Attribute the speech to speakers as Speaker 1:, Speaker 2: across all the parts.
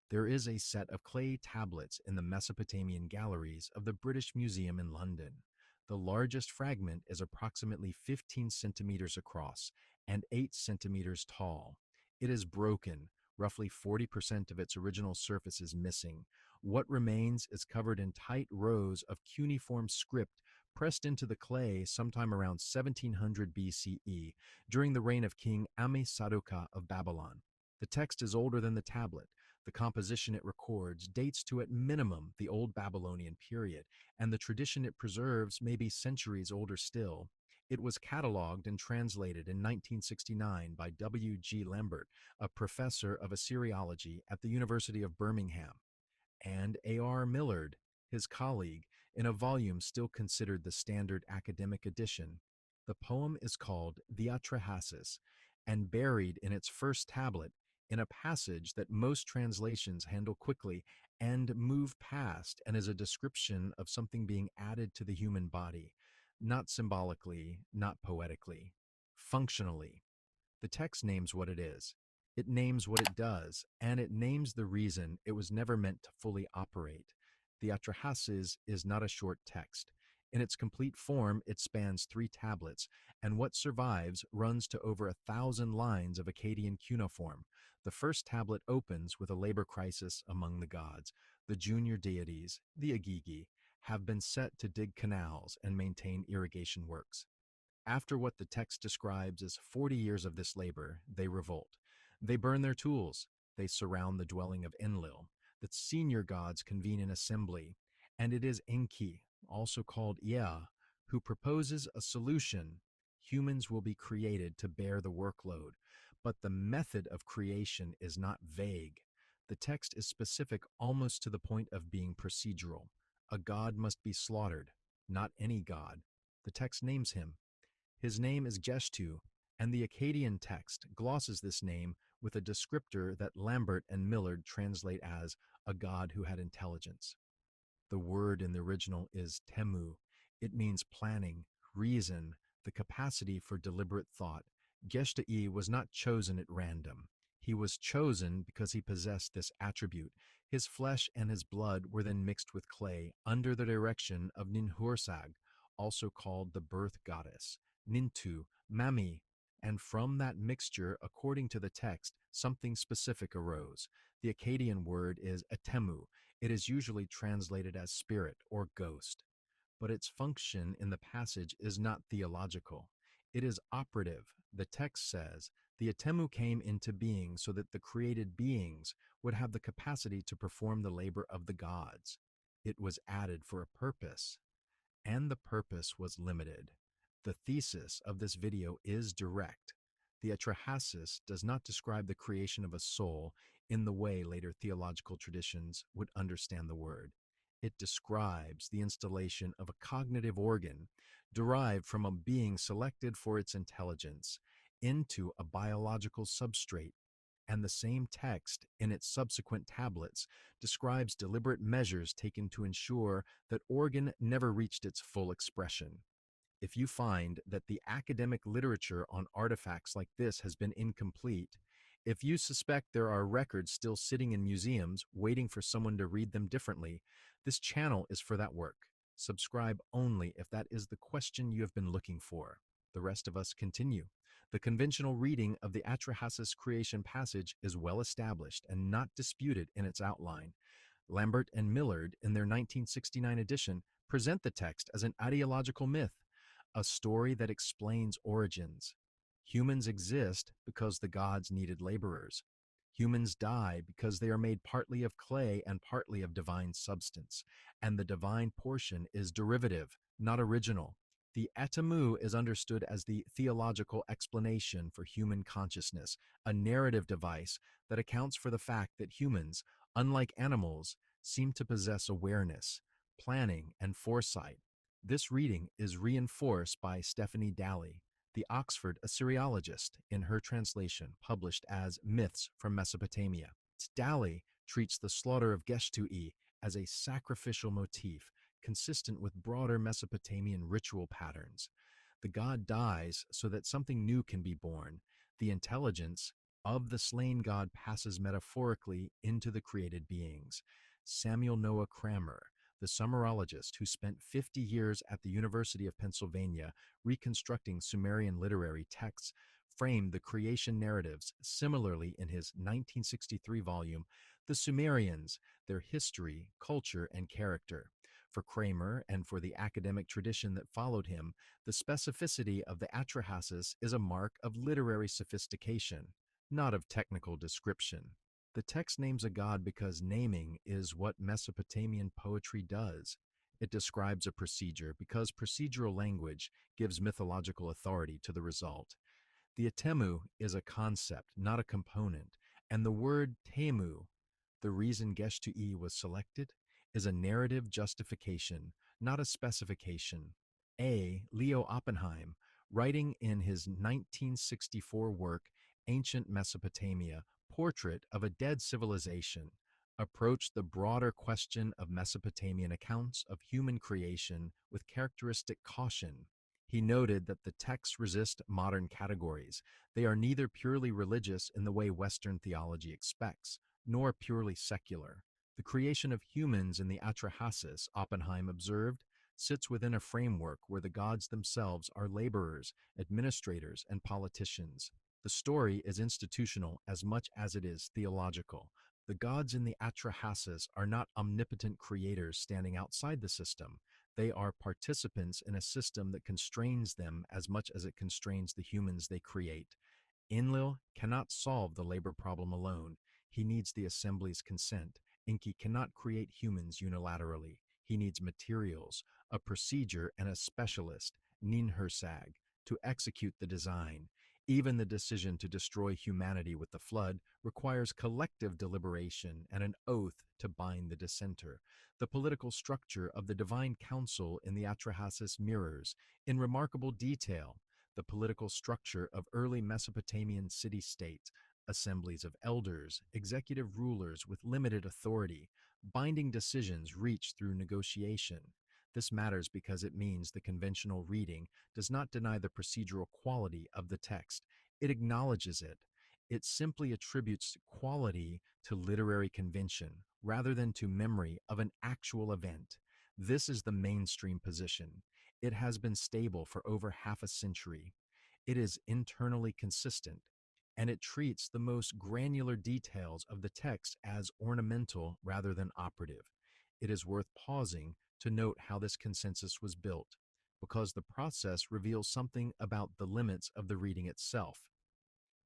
Speaker 1: There is a set of clay tablets in the Mesopotamian galleries of the British Museum in London. The largest fragment is approximately 15 centimeters across and 8 centimeters tall. It is broken, roughly 40% of its original surface is missing. What remains is covered in tight rows of cuneiform script pressed into the clay sometime around 1700 BCE during the reign of King Ame-Saduqa of Babylon. The text is older than the tablet. The composition it records dates to at minimum the Old Babylonian period, and the tradition it preserves may be centuries older still. It was catalogued and translated in 1969 by W. G. Lambert, a professor of Assyriology at the University of Birmingham, and A. R. Millard, his colleague, in a volume still considered the standard academic edition. The poem is called the Atrahasis, and buried in its first tablet in a passage that most translations handle quickly and move past, and is a description of something being added to the human body, not symbolically, not poetically, functionally. The text names what it is, it names what it does, and it names the reason it was never meant to fully operate. The Atrahasis is not a short text. In its complete form, it spans 3 tablets, and what survives runs to over 1,000 lines of Akkadian cuneiform. The first tablet opens with a labor crisis among the gods. The junior deities, the Agigi, have been set to dig canals and maintain irrigation works. After what the text describes as 40 years of this labor, they revolt. They burn their tools. They surround the dwelling of Enlil. The senior gods convene in assembly, and it is Enki, also called Ea, who proposes a solution. Humans will be created to bear the workload, but the method of creation is not vague. The text is specific almost to the point of being procedural. A god must be slaughtered, not any god. The text names him. His name is Geshtu, and the Akkadian text glosses this name with a descriptor that Lambert and Millard translate as a god who had intelligence. The word in the original is temu. It means planning, reason, the capacity for deliberate thought. Geshtu-e was not chosen at random. He was chosen because he possessed this attribute. His flesh and his blood were then mixed with clay under the direction of Ninhursag, also called the birth goddess, Nintu, Mami, and from that mixture, according to the text, something specific arose. The Akkadian word is etemmu. It is usually translated as spirit or ghost, but its function in the passage is not theological. It is operative. The text says, the etemmu came into being so that the created beings would have the capacity to perform the labor of the gods. It was added for a purpose, and the purpose was limited. The thesis of this video is direct. The Atrahasis does not describe the creation of a soul in the way later theological traditions would understand the word. It describes the installation of a cognitive organ derived from a being selected for its intelligence into a biological substrate, and the same text in its subsequent tablets describes deliberate measures taken to ensure that organ never reached its full expression. If you find that the academic literature on artifacts like this has been incomplete, if you suspect there are records still sitting in museums waiting for someone to read them differently, this channel is for that work. Subscribe only if that is the question you have been looking for. The rest of us continue. The conventional reading of the Atrahasis creation passage is well established and not disputed in its outline. Lambert and Millard, in their 1969 edition, present the text as an ideological myth, a story that explains origins. Humans exist because the gods needed laborers. Humans die because they are made partly of clay and partly of divine substance, and the divine portion is derivative, not original. The etemmu is understood as the theological explanation for human consciousness, a narrative device that accounts for the fact that humans, unlike animals, seem to possess awareness, planning, and foresight. This reading is reinforced by Stephanie Daly, the Oxford Assyriologist, in her translation published as Myths from Mesopotamia. Daly treats the slaughter of Geshtu-e as a sacrificial motif consistent with broader Mesopotamian ritual patterns. The god dies so that something new can be born. The intelligence, of the slain god passes metaphorically into the created beings. Samuel Noah Kramer, the Summerologist who spent 50 years at the University of Pennsylvania reconstructing Sumerian literary texts, framed the creation narratives similarly in his 1963 volume, The Sumerians, Their History, Culture, and Character. For Kramer and for the academic tradition that followed him, the specificity of the Atrahasis is a mark of literary sophistication, not of technical description. The text names a god because naming is what Mesopotamian poetry does. It describes a procedure because procedural language gives mythological authority to the result. The etemmu is a concept, not a component, and the word temu, the reason Geshtu-e was selected, is a narrative justification, not a specification. Leo Oppenheim, writing in his 1964 work Ancient Mesopotamia, Portrait of a Dead Civilization, approached the broader question of Mesopotamian accounts of human creation with characteristic caution. He noted that the texts resist modern categories. They are neither purely religious in the way Western theology expects, nor purely secular. The creation of humans in the Atrahasis, Oppenheim observed, sits within a framework where the gods themselves are laborers, administrators, and politicians. The story is institutional as much as it is theological. The gods in the Atrahasis are not omnipotent creators standing outside the system. They are participants in a system that constrains them as much as it constrains the humans they create. Enlil cannot solve the labor problem alone. He needs the assembly's consent. Enki cannot create humans unilaterally. He needs materials, a procedure, and a specialist, Ninhursag, to execute the design. Even the decision to destroy humanity with the flood requires collective deliberation and an oath to bind the dissenter. The political structure of the divine council in the Atrahasis mirrors, in remarkable detail, the political structure of early Mesopotamian city-states, assemblies of elders, executive rulers with limited authority, binding decisions reached through negotiation. This matters because it means the conventional reading does not deny the procedural quality of the text. It acknowledges it. It simply attributes quality to literary convention rather than to memory of an actual event. This is the mainstream position. It has been stable for over half a century. It is internally consistent, and it treats the most granular details of the text as ornamental rather than operative. It is worth pausing to note how this consensus was built, because the process reveals something about the limits of the reading itself.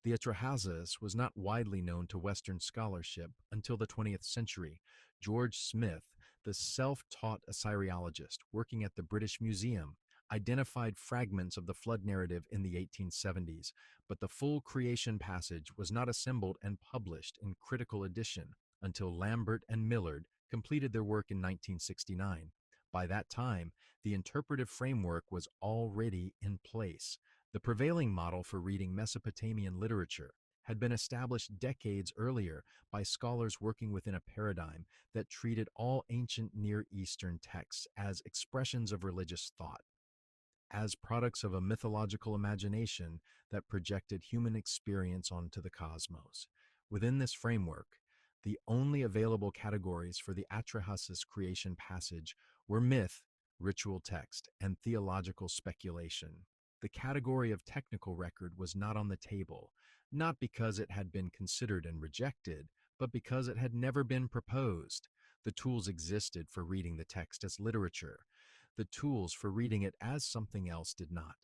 Speaker 1: The Atrahasis was not widely known to Western scholarship until the 20th century. George Smith, the self-taught Assyriologist working at the British Museum, identified fragments of the flood narrative in the 1870s, but the full creation passage was not assembled and published in critical edition until Lambert and Millard completed their work in 1969. By that time, the interpretive framework was already in place. The prevailing model for reading Mesopotamian literature had been established decades earlier by scholars working within a paradigm that treated all ancient Near Eastern texts as expressions of religious thought, as products of a mythological imagination that projected human experience onto the cosmos. Within this framework, the only available categories for the Atrahasis creation passage were myth, ritual text, and theological speculation. The category of technical record was not on the table, not because it had been considered and rejected, but because it had never been proposed. The tools existed for reading the text as literature. The tools for reading it as something else did not.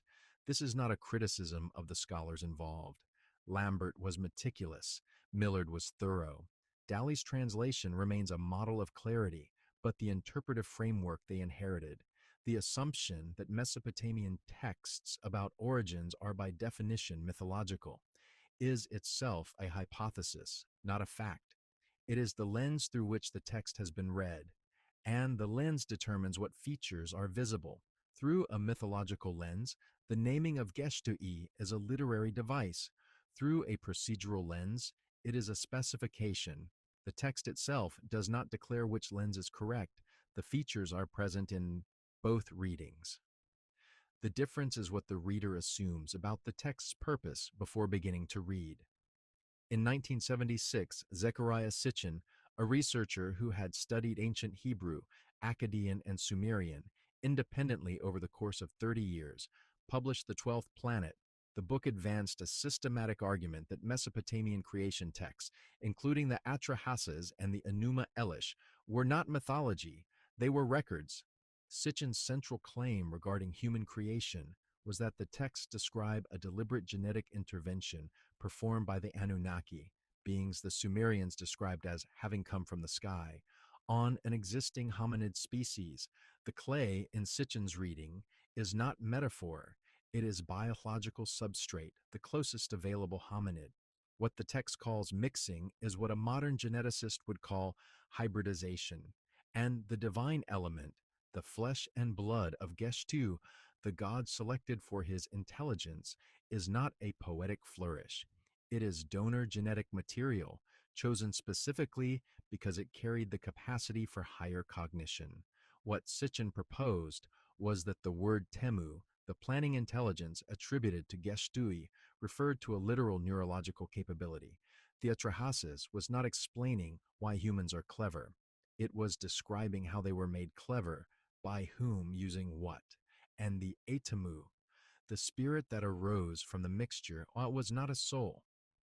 Speaker 1: This is not a criticism of the scholars involved. Lambert was meticulous. Millard was thorough. Dalley's translation remains a model of clarity, but the interpretive framework they inherited, the assumption that Mesopotamian texts about origins are by definition mythological, is itself a hypothesis, not a fact. It is the lens through which the text has been read, and the lens determines what features are visible. Through a mythological lens, the naming of Geshtu-e is a literary device. Through a procedural lens, it is a specification. The text itself does not declare which lens is correct. The features are present in both readings. The difference is what the reader assumes about the text's purpose before beginning to read. In 1976, Zechariah Sitchin, a researcher who had studied ancient Hebrew, Akkadian, and Sumerian independently over the course of 30 years, published The 12th Planet. The book advanced a systematic argument that Mesopotamian creation texts, including the Atrahasis and the Enuma Elish, were not mythology, they were records. Sitchin's central claim regarding human creation was that the texts describe a deliberate genetic intervention performed by the Anunnaki, beings the Sumerians described as having come from the sky, on an existing hominid species. The clay, in Sitchin's reading, is not metaphor, it is biological substrate, the closest available hominid. What the text calls mixing is what a modern geneticist would call hybridization. And the divine element, the flesh and blood of Geshtu, the god selected for his intelligence, is not a poetic flourish. It is donor genetic material, chosen specifically because it carried the capacity for higher cognition. What Sitchin proposed was that the word temu, the planning intelligence attributed to Geshtu-e, referred to a literal neurological capability. The Atrahasis was not explaining why humans are clever. It was describing how they were made clever, by whom using what. And the etemmu, the spirit that arose from the mixture, was not a soul.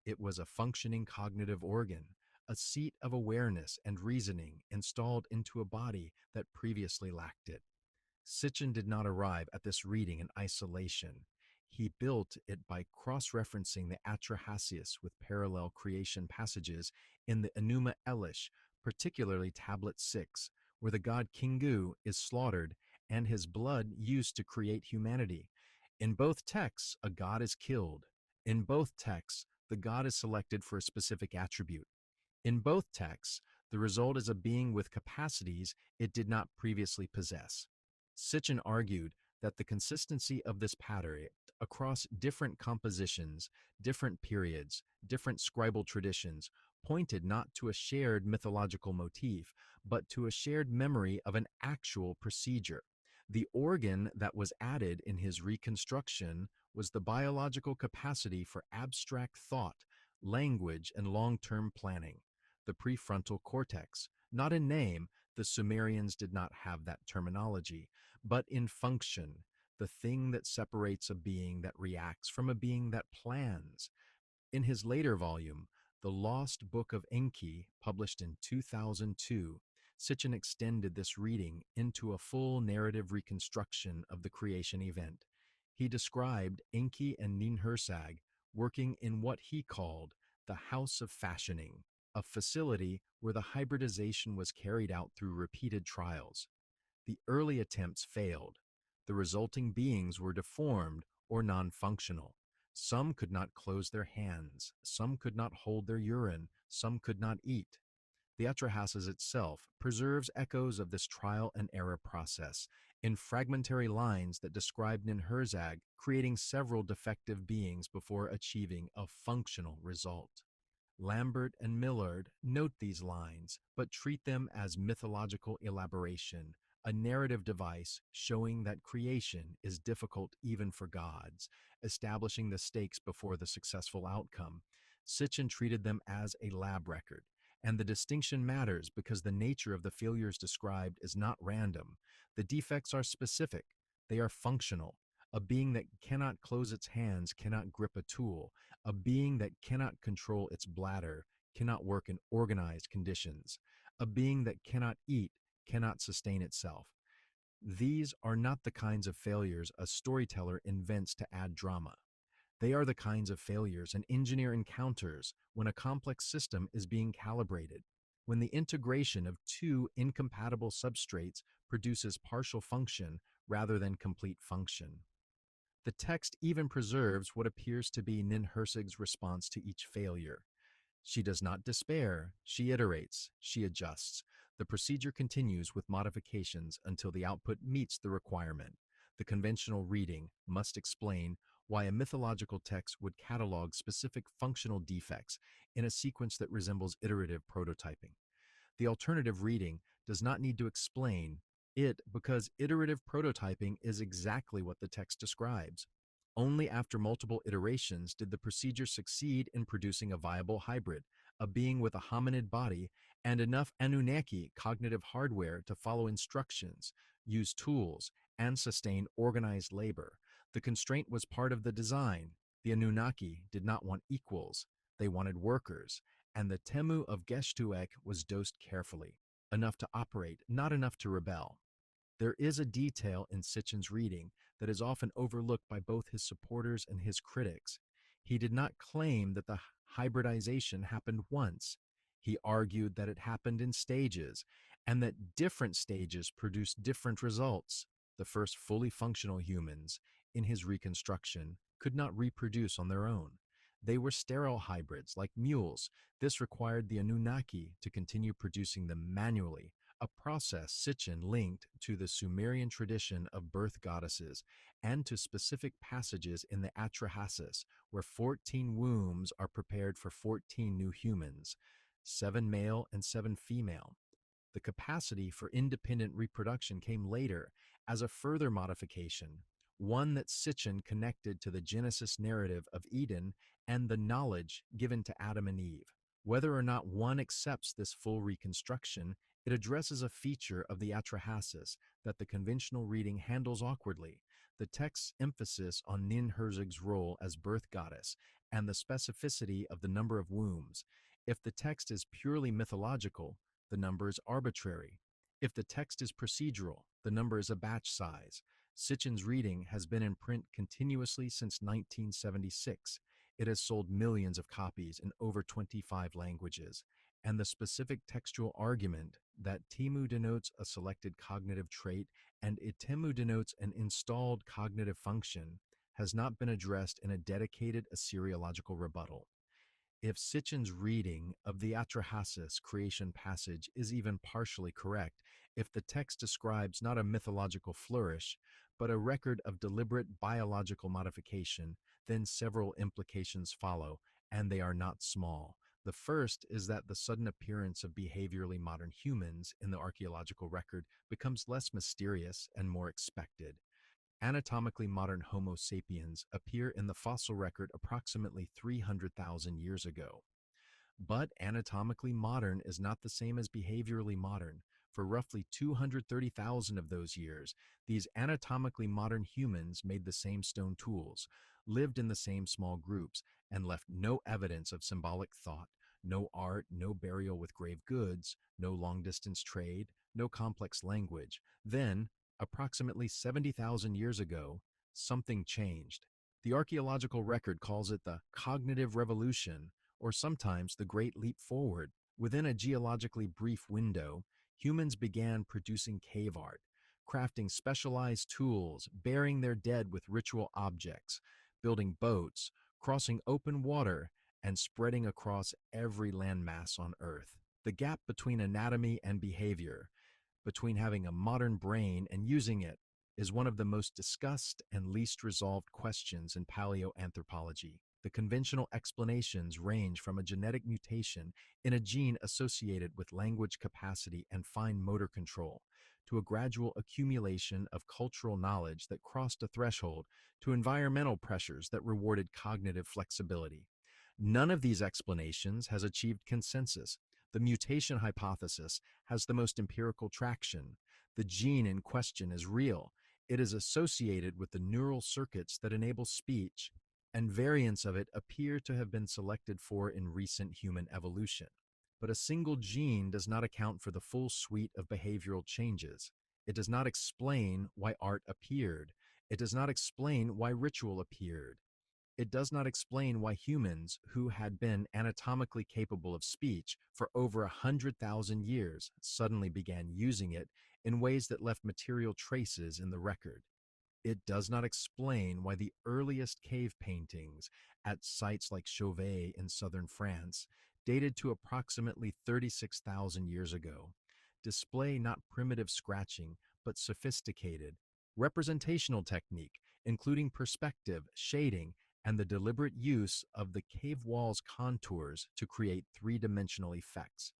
Speaker 1: It was a functioning cognitive organ, a seat of awareness and reasoning installed into a body that previously lacked it. Sitchin did not arrive at this reading in isolation. He built it by cross-referencing the Atrahasis with parallel creation passages in the Enuma Elish, particularly Tablet 6, where the god Kingu is slaughtered and his blood used to create humanity. In both texts, a god is killed. In both texts, the god is selected for a specific attribute. In both texts, the result is a being with capacities it did not previously possess. Sitchin argued that the consistency of this pattern across different compositions, different periods, different scribal traditions pointed not to a shared mythological motif, but to a shared memory of an actual procedure. The organ that was added in his reconstruction was the biological capacity for abstract thought, language, and long-term planning, the prefrontal cortex. Not in name, the Sumerians did not have that terminology, but in function, the thing that separates a being that reacts from a being that plans. In his later volume, The Lost Book of Enki, published in 2002, Sitchin extended this reading into a full narrative reconstruction of the creation event. He described Enki and Ninhursag working in what he called the House of Fashioning, a facility where the hybridization was carried out through repeated trials. The early attempts failed. The resulting beings were deformed or non-functional. Some could not close their hands, some could not hold their urine, some could not eat. The Atrahasis itself preserves echoes of this trial and error process in fragmentary lines that describe Ninhursag creating several defective beings before achieving a functional result. Lambert and Millard note these lines, but treat them as mythological elaboration, a narrative device showing that creation is difficult even for gods, establishing the stakes before the successful outcome. Sitchin treated them as a lab record, and the distinction matters because the nature of the failures described is not random. The defects are specific, they are functional. A being that cannot close its hands cannot grip a tool. A being that cannot control its bladder cannot work in organized conditions. A being that cannot eat cannot sustain itself. These are not the kinds of failures a storyteller invents to add drama. They are the kinds of failures an engineer encounters when a complex system is being calibrated, when the integration of two incompatible substrates produces partial function rather than complete function. The text even preserves what appears to be Ninhursag's response to each failure. She does not despair, she iterates, she adjusts. The procedure continues with modifications until the output meets the requirement. The conventional reading must explain why a mythological text would catalog specific functional defects in a sequence that resembles iterative prototyping. The alternative reading does not need to explain it because iterative prototyping is exactly what the text describes. Only after multiple iterations did the procedure succeed in producing a viable hybrid, a being with a hominid body and enough Anunnaki cognitive hardware to follow instructions, use tools, and sustain organized labor. The constraint was part of the design. The Anunnaki did not want equals, they wanted workers, and the temu of Geshtu-e was dosed carefully, enough to operate, not enough to rebel. There is a detail in Sitchin's reading that is often overlooked by both his supporters and his critics. He did not claim that the hybridization happened once. He argued that it happened in stages, and that different stages produced different results. The first fully functional humans, in his reconstruction, could not reproduce on their own. They were sterile hybrids, like mules. This required the Anunnaki to continue producing them manually, a process Sitchin linked to the Sumerian tradition of birth goddesses and to specific passages in the Atrahasis, where 14 wombs are prepared for 14 new humans, 7 male and 7 female. The capacity for independent reproduction came later as a further modification, one that Sitchin connected to the Genesis narrative of Eden and the knowledge given to Adam and Eve. Whether or not one accepts this full reconstruction, it addresses a feature of the Atrahasis that the conventional reading handles awkwardly: the text's emphasis on Ninhursag's role as birth goddess and the specificity of the number of wombs. If the text is purely mythological, the number is arbitrary. If the text is procedural, the number is a batch size. Sitchin's reading has been in print continuously since 1976. It has sold millions of copies in over 25 languages, and the specific textual argument that temu denotes a selected cognitive trait and etemmu denotes an installed cognitive function has not been addressed in a dedicated Assyriological rebuttal. If Sitchin's reading of the Atrahasis creation passage is even partially correct, if the text describes not a mythological flourish, but a record of deliberate biological modification, then several implications follow, and they are not small. The first is that the sudden appearance of behaviorally modern humans in the archaeological record becomes less mysterious and more expected. Anatomically modern Homo sapiens appear in the fossil record approximately 300,000 years ago. But anatomically modern is not the same as behaviorally modern. For roughly 230,000 of those years, these anatomically modern humans made the same stone tools, lived in the same small groups, and left no evidence of symbolic thought, no art, no burial with grave goods, no long-distance trade, no complex language. Then, approximately 70,000 years ago, something changed. The archaeological record calls it the cognitive revolution, or sometimes the Great Leap Forward. Within a geologically brief window, humans began producing cave art, crafting specialized tools, burying their dead with ritual objects, building boats, crossing open water, and spreading across every landmass on Earth. The gap between anatomy and behavior, between having a modern brain and using it, is one of the most discussed and least resolved questions in paleoanthropology. The conventional explanations range from a genetic mutation in a gene associated with language capacity and fine motor control, to a gradual accumulation of cultural knowledge that crossed a threshold, to environmental pressures that rewarded cognitive flexibility. None of these explanations has achieved consensus. The mutation hypothesis has the most empirical traction. The gene in question is real. It is associated with the neural circuits that enable speech, and variants of it appear to have been selected for in recent human evolution. But a single gene does not account for the full suite of behavioral changes. It does not explain why art appeared. It does not explain why ritual appeared. It does not explain why humans, who had been anatomically capable of speech for over 100,000 years, suddenly began using it in ways that left material traces in the record. It does not explain why the earliest cave paintings at sites like Chauvet in southern France, dated to approximately 36,000 years ago, display not primitive scratching, but sophisticated representational technique, including perspective, shading, and the deliberate use of the cave wall's contours to create three-dimensional effects.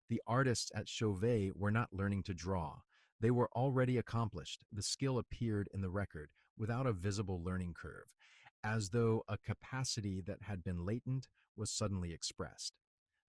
Speaker 1: The artists at Chauvet were not learning to draw. They were already accomplished. The skill appeared in the record. without a visible learning curve, as though a capacity that had been latent was suddenly expressed.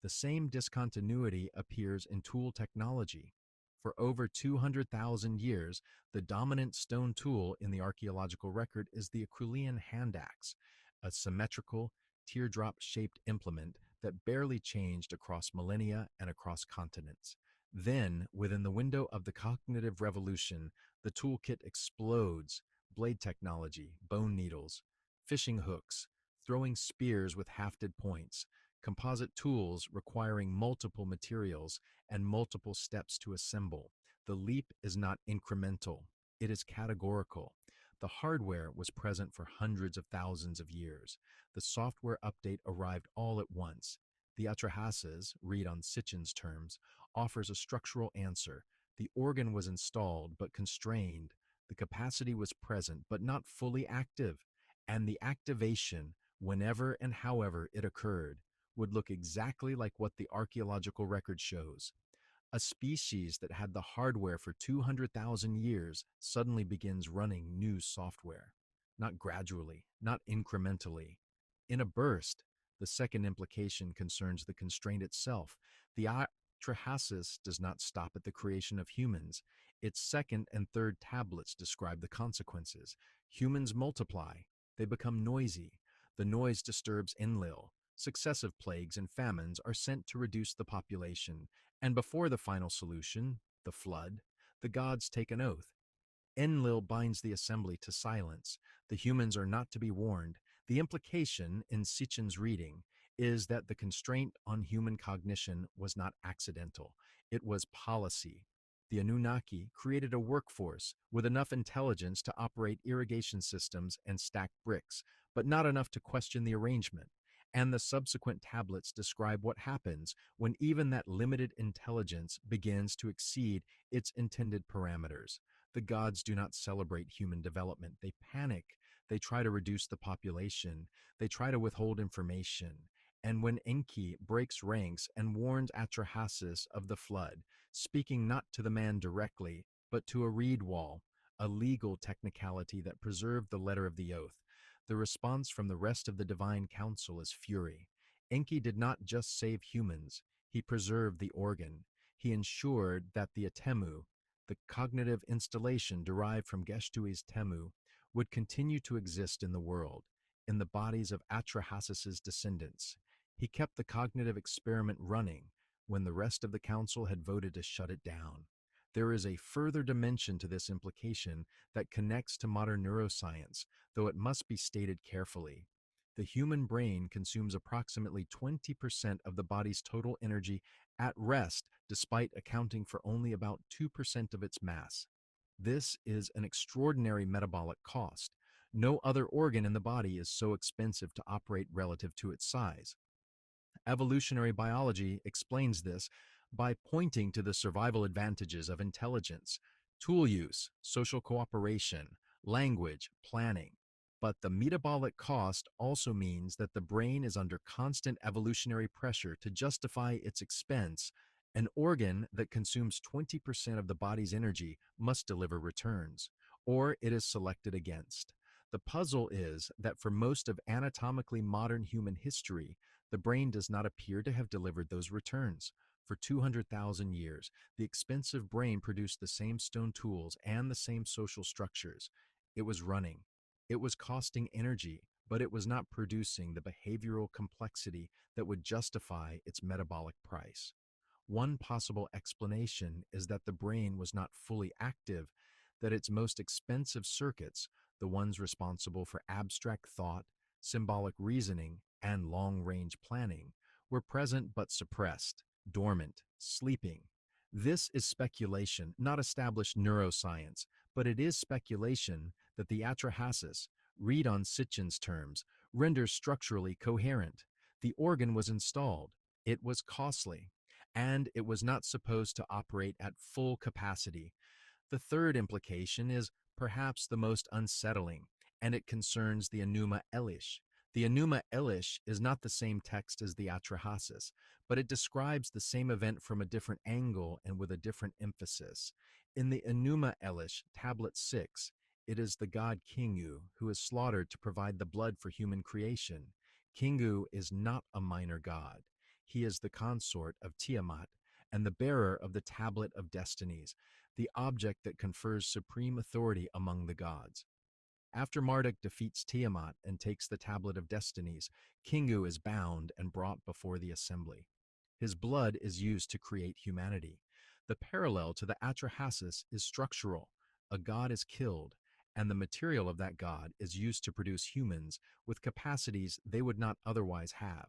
Speaker 1: The same discontinuity appears in tool technology. For over 200,000 years, the dominant stone tool in the archaeological record is the Acheulean hand axe, a symmetrical, teardrop-shaped implement that barely changed across millennia and across continents. Then, within the window of the cognitive revolution, the toolkit explodes: blade technology, bone needles, fishing hooks, throwing spears with hafted points, composite tools requiring multiple materials and multiple steps to assemble. The leap is not incremental, it is categorical. The hardware was present for hundreds of thousands of years. The software update arrived all at once. The Atrahasis, read on Sitchin's terms, offers a structural answer. The organ was installed but constrained. The capacity was present but not fully active. And the activation, whenever and however it occurred, would look exactly like what the archaeological record shows. A species that had the hardware for 200,000 years suddenly begins running new software. Not gradually, not incrementally. In a burst. The second implication concerns the constraint itself. The Atrahasis does not stop at the creation of humans. Its second and third tablets describe the consequences. Humans multiply. They become noisy. The noise disturbs Enlil. Successive plagues and famines are sent to reduce the population, and before the final solution, the flood, the gods take an oath. Enlil binds the assembly to silence. The humans are not to be warned. The implication in Sitchin's reading is that the constraint on human cognition was not accidental. It was policy. The Anunnaki created a workforce with enough intelligence to operate irrigation systems and stack bricks, but not enough to question the arrangement. And the subsequent tablets describe what happens when even that limited intelligence begins to exceed its intended parameters. The gods do not celebrate human development. They panic. They try to reduce the population. They try to withhold information. And when Enki breaks ranks and warns Atrahasis of the flood, speaking not to the man directly, but to a reed wall, a legal technicality that preserved the letter of the oath, the response from the rest of the divine council is fury. Enki did not just save humans, he preserved the organ. He ensured that the etemmu, the cognitive installation derived from Geshtu-e's temu, would continue to exist in the world, in the bodies of Atrahasis's descendants. He kept the cognitive experiment running when the rest of the council had voted to shut it down. There is a further dimension to this implication that connects to modern neuroscience, though it must be stated carefully. The human brain consumes approximately 20% of the body's total energy at rest, despite accounting for only about 2% of its mass. This is an extraordinary metabolic cost. No other organ in the body is so expensive to operate relative to its size. Evolutionary biology explains this by pointing to the survival advantages of intelligence, tool use, social cooperation, language, planning. But the metabolic cost also means that the brain is under constant evolutionary pressure to justify its expense. An organ that consumes 20% of the body's energy must deliver returns, or it is selected against. The puzzle is that for most of anatomically modern human history, the brain does not appear to have delivered those returns. For 200,000 years, the expensive brain produced the same stone tools and the same social structures. It was running. It was costing energy, but it was not producing the behavioral complexity that would justify its metabolic price. One possible explanation is that the brain was not fully active, that its most expensive circuits, the ones responsible for abstract thought, symbolic reasoning, and long-range planning, were present but suppressed, dormant, sleeping. This is speculation, not established neuroscience, but it is speculation that the Atrahasis, read on Sitchin's terms, renders structurally coherent. The organ was installed. It was costly, and it was not supposed to operate at full capacity. The third implication is perhaps the most unsettling, and it concerns the Enuma Elish. The Enuma Elish is not the same text as the Atrahasis, but it describes the same event from a different angle and with a different emphasis. In the Enuma Elish, Tablet 6, It is the god Kingu who is slaughtered to provide the blood for human creation. Kingu is not a minor god. He is the consort of Tiamat and the bearer of the Tablet of Destinies, the object that confers supreme authority among the gods. After Marduk defeats Tiamat and takes the Tablet of Destinies, Kingu is bound and brought before the assembly. His blood is used to create humanity. The parallel to the Atrahasis is structural. A god is killed, and the material of that god is used to produce humans with capacities they would not otherwise have.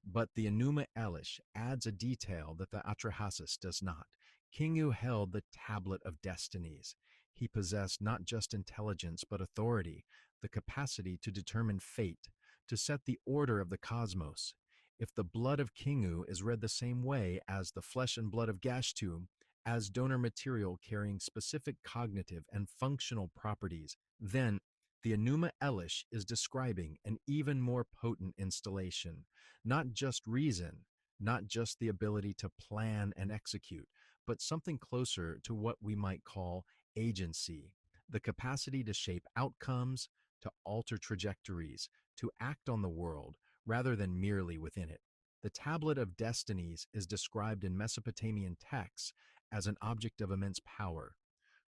Speaker 1: But the Enuma Elish adds a detail that the Atrahasis does not. Kingu held the Tablet of Destinies. He possessed not just intelligence but authority, the capacity to determine fate, to set the order of the cosmos. If the blood of Kingu is read the same way as the flesh and blood of Geshtu, as donor material carrying specific cognitive and functional properties, then the Enuma Elish is describing an even more potent installation, not just reason, not just the ability to plan and execute, but something closer to what we might call agency, the capacity to shape outcomes, to alter trajectories, to act on the world rather than merely within it. The Tablet of Destinies is described in Mesopotamian texts as an object of immense power.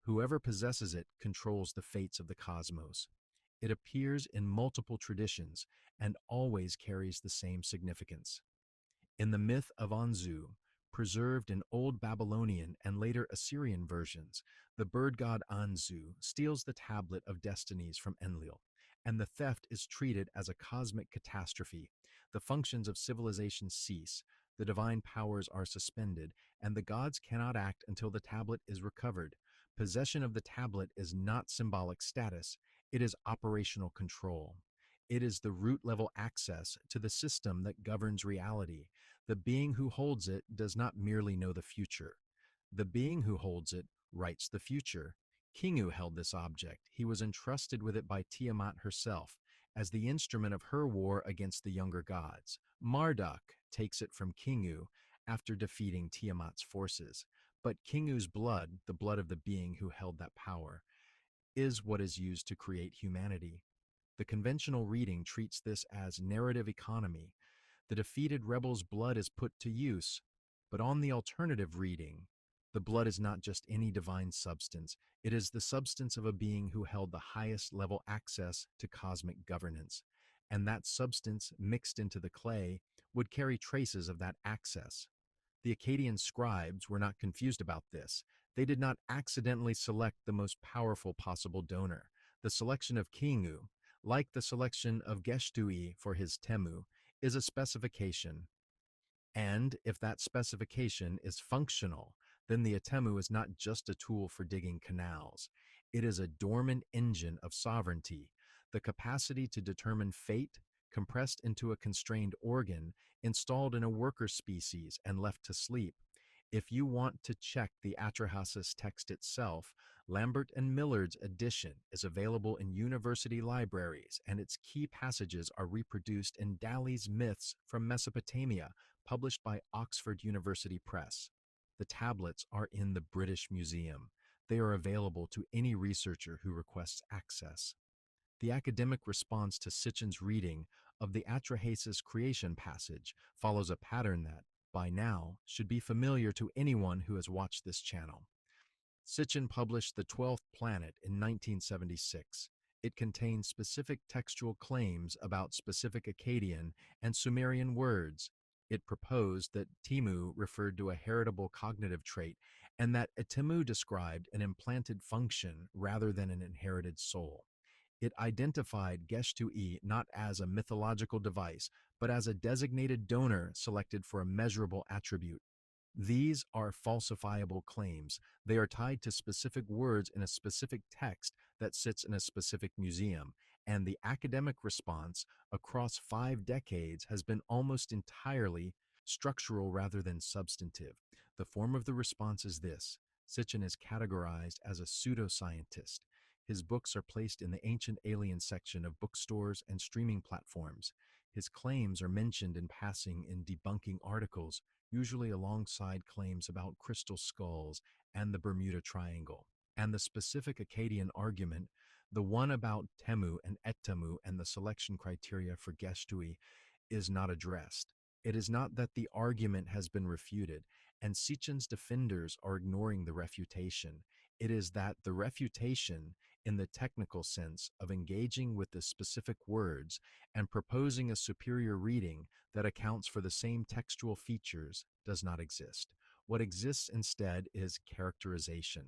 Speaker 1: Whoever possesses it controls the fates of the cosmos. It appears in multiple traditions and always carries the same significance. In the myth of Anzu, preserved in Old Babylonian and later Assyrian versions, the bird god Anzu steals the Tablet of Destinies from Enlil, and the theft is treated as a cosmic catastrophe. The functions of civilization cease, the divine powers are suspended, and the gods cannot act until the tablet is recovered. Possession of the tablet is not symbolic status, it is operational control. It is the root level access to the system that governs reality. The being who holds it does not merely know the future. The being who holds it writes the future. Kingu held this object. He was entrusted with it by Tiamat herself as the instrument of her war against the younger gods. Marduk takes it from Kingu after defeating Tiamat's forces. But Kingu's blood, the blood of the being who held that power, is what is used to create humanity. The conventional reading treats this as narrative economy. The defeated rebel's blood is put to use. But on the alternative reading, the blood is not just any divine substance. It is the substance of a being who held the highest level access to cosmic governance. And that substance, mixed into the clay, would carry traces of that access. The Akkadian scribes were not confused about this. They did not accidentally select the most powerful possible donor. The selection of Kingu, like the selection of Geshtu-e for his temu, is a specification. And if that specification is functional, then the etemmu is not just a tool for digging canals. It is a dormant engine of sovereignty, the capacity to determine fate, compressed into a constrained organ, installed in a worker species and left to sleep. If you want to check the Atrahasis text itself, Lambert and Millard's edition is available in university libraries, and its key passages are reproduced in Daly's Myths from Mesopotamia, published by Oxford University Press. The tablets are in the British Museum. They are available to any researcher who requests access. The academic response to Sitchin's reading of the Atrahasis creation passage follows a pattern that, by now, should be familiar to anyone who has watched this channel. Sitchin published The 12th Planet in 1976. It contains specific textual claims about specific Akkadian and Sumerian words. It proposed that temu referred to a heritable cognitive trait and that etemmu described an implanted function rather than an inherited soul. It identified Geshtu-e not as a mythological device, but as a designated donor selected for a measurable attribute. These are falsifiable claims. They are tied to specific words in a specific text that sits in a specific museum, and the academic response across 5 decades has been almost entirely structural rather than substantive. The form of the response is this: Sitchin is categorized as a pseudoscientist. His books are placed in the Ancient Alien section of bookstores and streaming platforms. His claims are mentioned in passing in debunking articles, usually alongside claims about crystal skulls and the Bermuda Triangle. And the specific Akkadian argument, The one about temu and etemmu and the selection criteria for Geshtu-e is not addressed. It is not that the argument has been refuted, and Sitchin's defenders are ignoring the refutation. It is that the refutation, in the technical sense of engaging with the specific words and proposing a superior reading that accounts for the same textual features, does not exist. What exists instead is characterization.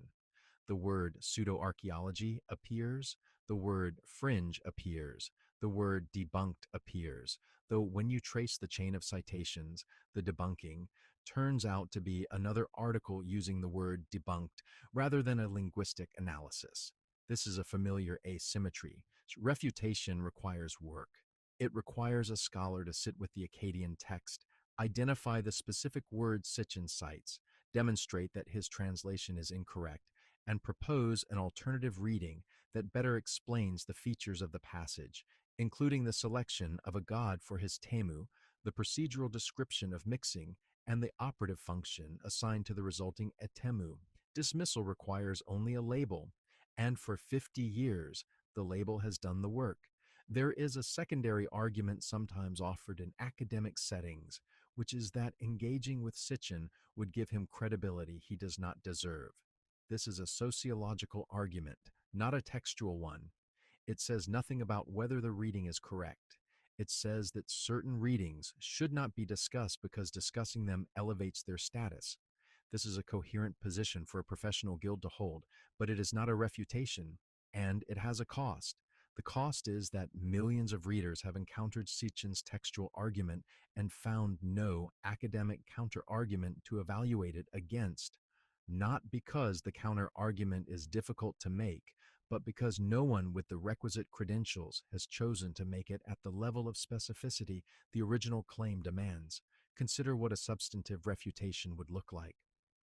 Speaker 1: The word pseudo-archaeology appears, the word fringe appears, the word debunked appears, though when you trace the chain of citations, the debunking turns out to be another article using the word debunked rather than a linguistic analysis. This is a familiar asymmetry. Refutation requires work. It requires a scholar to sit with the Akkadian text, identify the specific words Sitchin cites, demonstrate that his translation is incorrect, and propose an alternative reading that better explains the features of the passage, including the selection of a god for his temu, the procedural description of mixing, and the operative function assigned to the resulting etemmu. Dismissal requires only a label, and for 50 years, the label has done the work. There is a secondary argument sometimes offered in academic settings, which is that engaging with Sitchin would give him credibility he does not deserve. This is a sociological argument, not a textual one. It says nothing about whether the reading is correct. It says that certain readings should not be discussed because discussing them elevates their status. This is a coherent position for a professional guild to hold, but it is not a refutation, and it has a cost. The cost is that millions of readers have encountered Sitchin's textual argument and found no academic counter-argument to evaluate it against, not because the counter-argument is difficult to make, but because no one with the requisite credentials has chosen to make it at the level of specificity the original claim demands. Consider what a substantive refutation would look like.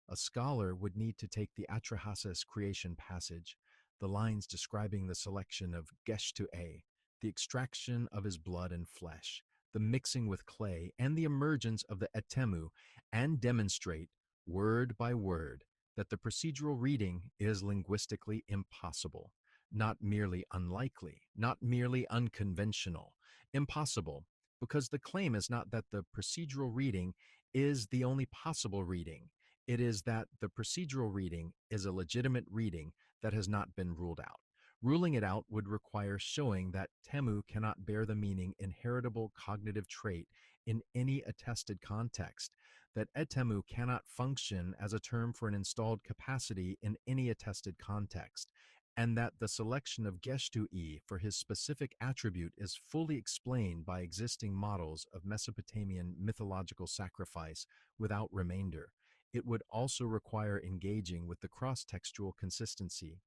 Speaker 1: A scholar would need to take the Atrahasis creation passage, the lines describing the selection of Geshtu-e, the extraction of his blood and flesh, the mixing with clay, and the emergence of the etemmu, and demonstrate, word by word, that the procedural reading is linguistically impossible, not merely unlikely, not merely unconventional, impossible, because the claim is not that the procedural reading is the only possible reading. It is that the procedural reading is a legitimate reading that has not been ruled out. Ruling it out would require showing that temu cannot bear the meaning inheritable cognitive trait in any attested context, that etemmu cannot function as a term for an installed capacity in any attested context, and that the selection of Geshtu-e for his specific attribute is fully explained by existing models of Mesopotamian mythological sacrifice without remainder. It would also require engaging with the cross-textual consistency.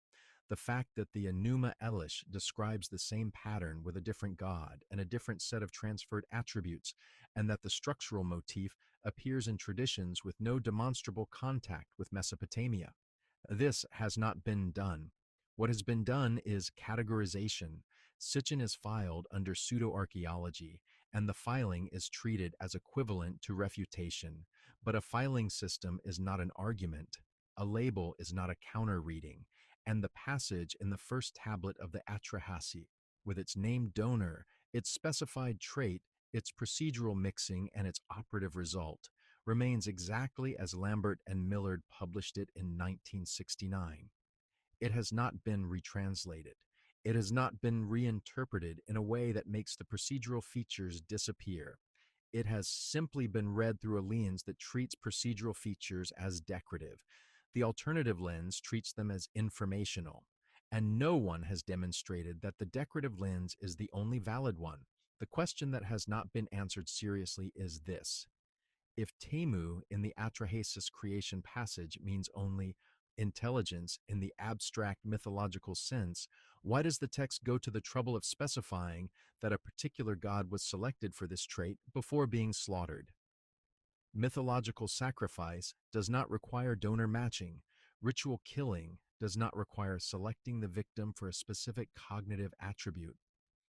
Speaker 1: The fact that the Enuma Elish describes the same pattern with a different god and a different set of transferred attributes, and that the structural motif appears in traditions with no demonstrable contact with Mesopotamia. This has not been done. What has been done is categorization. Sitchin is filed under pseudo-archaeology, and the filing is treated as equivalent to refutation. But a filing system is not an argument. A label is not a counter-reading. And the passage in the first tablet of the Atrahasis, with its named donor, its specified trait, its procedural mixing, and its operative result, remains exactly as Lambert and Millard published it in 1969. It has not been retranslated. It has not been reinterpreted in a way that makes the procedural features disappear. It has simply been read through a lens that treats procedural features as decorative. The alternative lens treats them as informational. And no one has demonstrated that the decorative lens is the only valid one. The question that has not been answered seriously is this: if temu in the Atrahasis creation passage means only intelligence in the abstract mythological sense, why does the text go to the trouble of specifying that a particular god was selected for this trait before being slaughtered? Mythological sacrifice does not require donor matching. Ritual killing does not require selecting the victim for a specific cognitive attribute.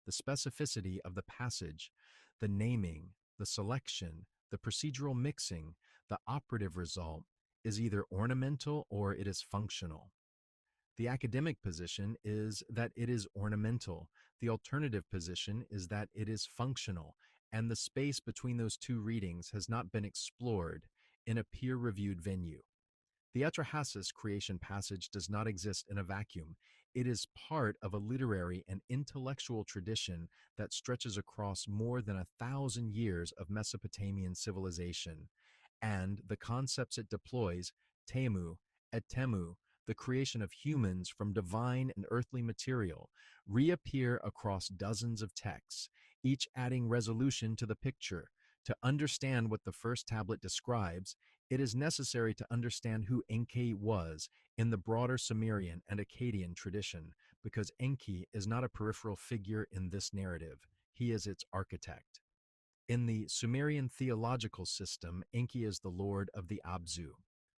Speaker 1: The specificity of the passage, the naming, the selection, the procedural mixing, the operative result, is either ornamental or it is functional. The academic position is that it is ornamental. The alternative position is that it is functional, and the space between those two readings has not been explored in a peer reviewed venue. The Atrahasis creation passage does not exist in a vacuum. It is part of a literary and intellectual tradition that stretches across more than 1,000 years of Mesopotamian civilization. And the concepts it deploys, temu, etemmu, the creation of humans from divine and earthly material, reappear across dozens of texts, each adding resolution to the picture. To understand what the first tablet describes, it is necessary to understand who Enki was in the broader Sumerian and Akkadian tradition, because Enki is not a peripheral figure in this narrative. He is its architect. In the Sumerian theological system, Enki is the lord of the Abzu,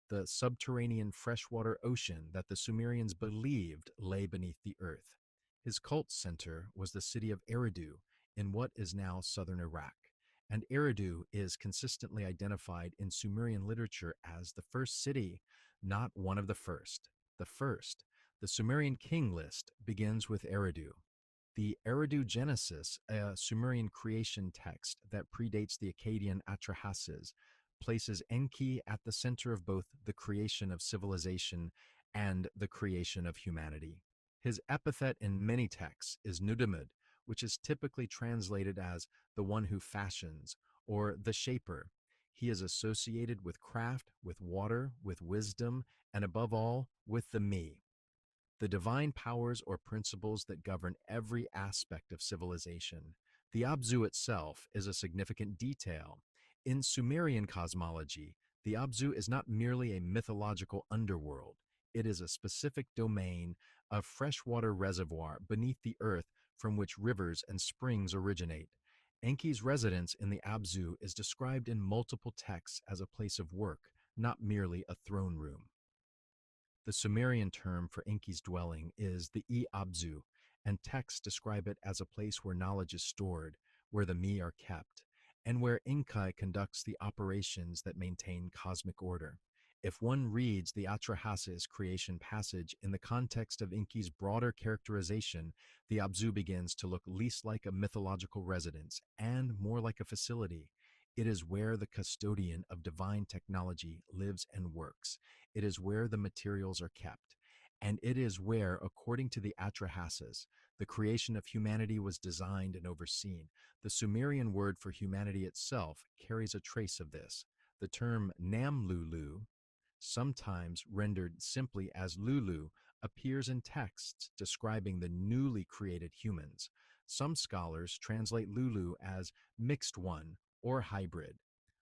Speaker 1: the subterranean freshwater ocean that the Sumerians believed lay beneath the earth. His cult center was the city of Eridu in what is now southern Iraq, and Eridu is consistently identified in Sumerian literature as the first city, not one of the first. The first. The Sumerian king list begins with Eridu. The Eridu Genesis, a Sumerian creation text that predates the Akkadian Atrahasis, places Enki at the center of both the creation of civilization and the creation of humanity. His epithet in many texts is Nudamud, which is typically translated as the one who fashions or the shaper. He is associated with craft, with water, with wisdom, and above all, with the me, the divine powers or principles that govern every aspect of civilization. The Abzu itself is a significant detail. In Sumerian cosmology, the Abzu is not merely a mythological underworld. It is a specific domain of freshwater reservoir beneath the earth from which rivers and springs originate. Enki's residence in the Abzu is described in multiple texts as a place of work, not merely a throne room. The Sumerian term for Enki's dwelling is the Abzu, and texts describe it as a place where knowledge is stored, where the Mi are kept, and where Enki conducts the operations that maintain cosmic order. If one reads the Atrahasis creation passage in the context of Enki's broader characterization, the Abzu begins to look least like a mythological residence and more like a facility. It is where the custodian of divine technology lives and works. It is where the materials are kept. And it is where, according to the Atrahasis, the creation of humanity was designed and overseen. The Sumerian word for humanity itself carries a trace of this. The term Namlulu, sometimes rendered simply as Lulu, appears in texts describing the newly created humans. Some scholars translate Lulu as mixed one or hybrid.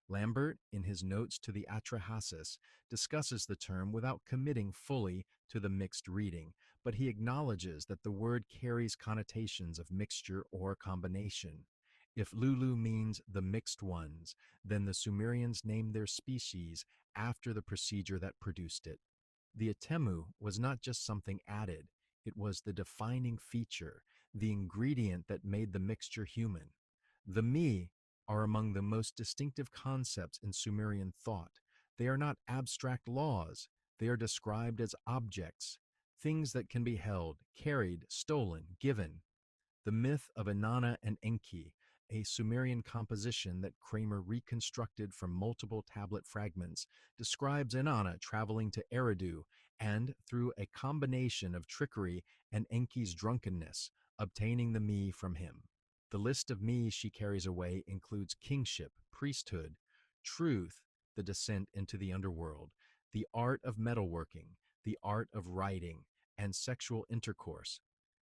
Speaker 1: Lambert, in his notes to the Atrahasis, discusses the term without committing fully to the mixed reading, but he acknowledges that the word carries connotations of mixture or combination. If Lulu means the mixed ones, then the Sumerians named their species after the procedure that produced it. The etemmu was not just something added, it was the defining feature, the ingredient that made the mixture human. The me are among the most distinctive concepts in Sumerian thought. They are not abstract laws, they are described as objects, things that can be held, carried, stolen, given. The myth of Inanna and Enki, a Sumerian composition that Kramer reconstructed from multiple tablet fragments, describes Inanna traveling to Eridu and, through a combination of trickery and Enki's drunkenness, obtaining the me from him. The list of me she carries away includes kingship, priesthood, truth, the descent into the underworld, the art of metalworking, the art of writing, and sexual intercourse.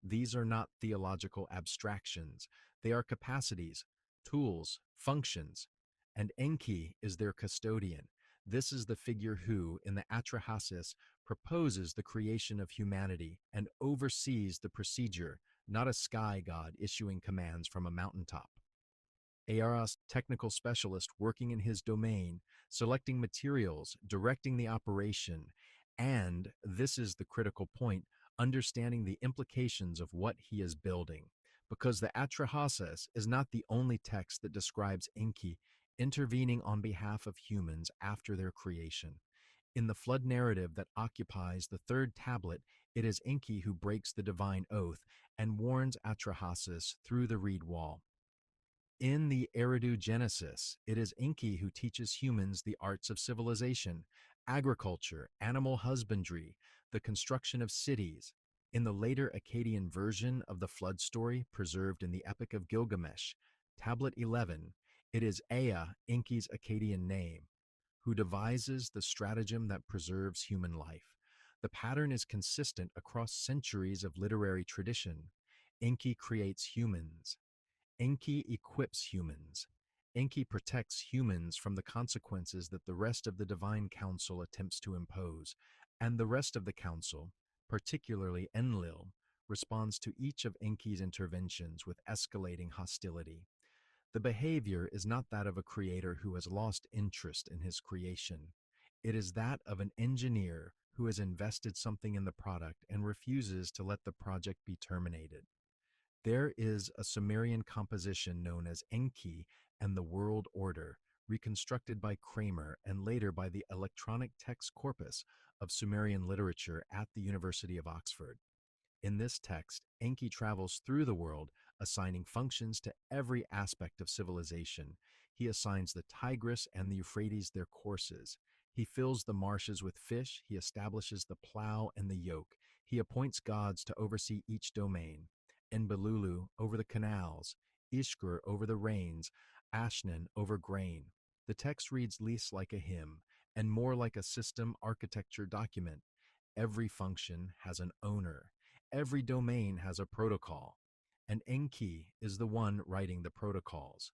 Speaker 1: These are not theological abstractions. They are capacities, tools, functions, and Enki is their custodian. This is the figure who, in the Atrahasis, proposes the creation of humanity and oversees the procedure, not a sky god issuing commands from a mountaintop. Aras, technical specialist working in his domain, selecting materials, directing the operation, and, this is the critical point, understanding the implications of what he is building. Because the Atrahasis is not the only text that describes Enki intervening on behalf of humans after their creation. In the flood narrative that occupies the third tablet, it is Enki who breaks the divine oath and warns Atrahasis through the reed wall. In the Eridu Genesis, it is Enki who teaches humans the arts of civilization, agriculture, animal husbandry, the construction of cities. In the later Akkadian version of the flood story preserved in the Epic of Gilgamesh, Tablet 11, it is Ea, Enki's Akkadian name, who devises the stratagem that preserves human life. The pattern is consistent across centuries of literary tradition. Enki creates humans. Enki equips humans. Enki protects humans from the consequences that the rest of the divine council attempts to impose, and the rest of the council, particularly Enlil, responds to each of Enki's interventions with escalating hostility. The behavior is not that of a creator who has lost interest in his creation. It is that of an engineer who has invested something in the product and refuses to let the project be terminated. There is a Sumerian composition known as Enki and the World Order, reconstructed by Kramer and later by the Electronic Text Corpus of Sumerian Literature at the University of Oxford. In this text, Enki travels through the world, assigning functions to every aspect of civilization. He assigns the Tigris and the Euphrates their courses. He fills the marshes with fish. He establishes the plow and the yoke. He appoints gods to oversee each domain. Enbelulu over the canals, Ishkur over the rains, Ashnan over grain. The text reads less like a hymn and more like a system architecture document. Every function has an owner. Every domain has a protocol, and Enki is the one writing the protocols.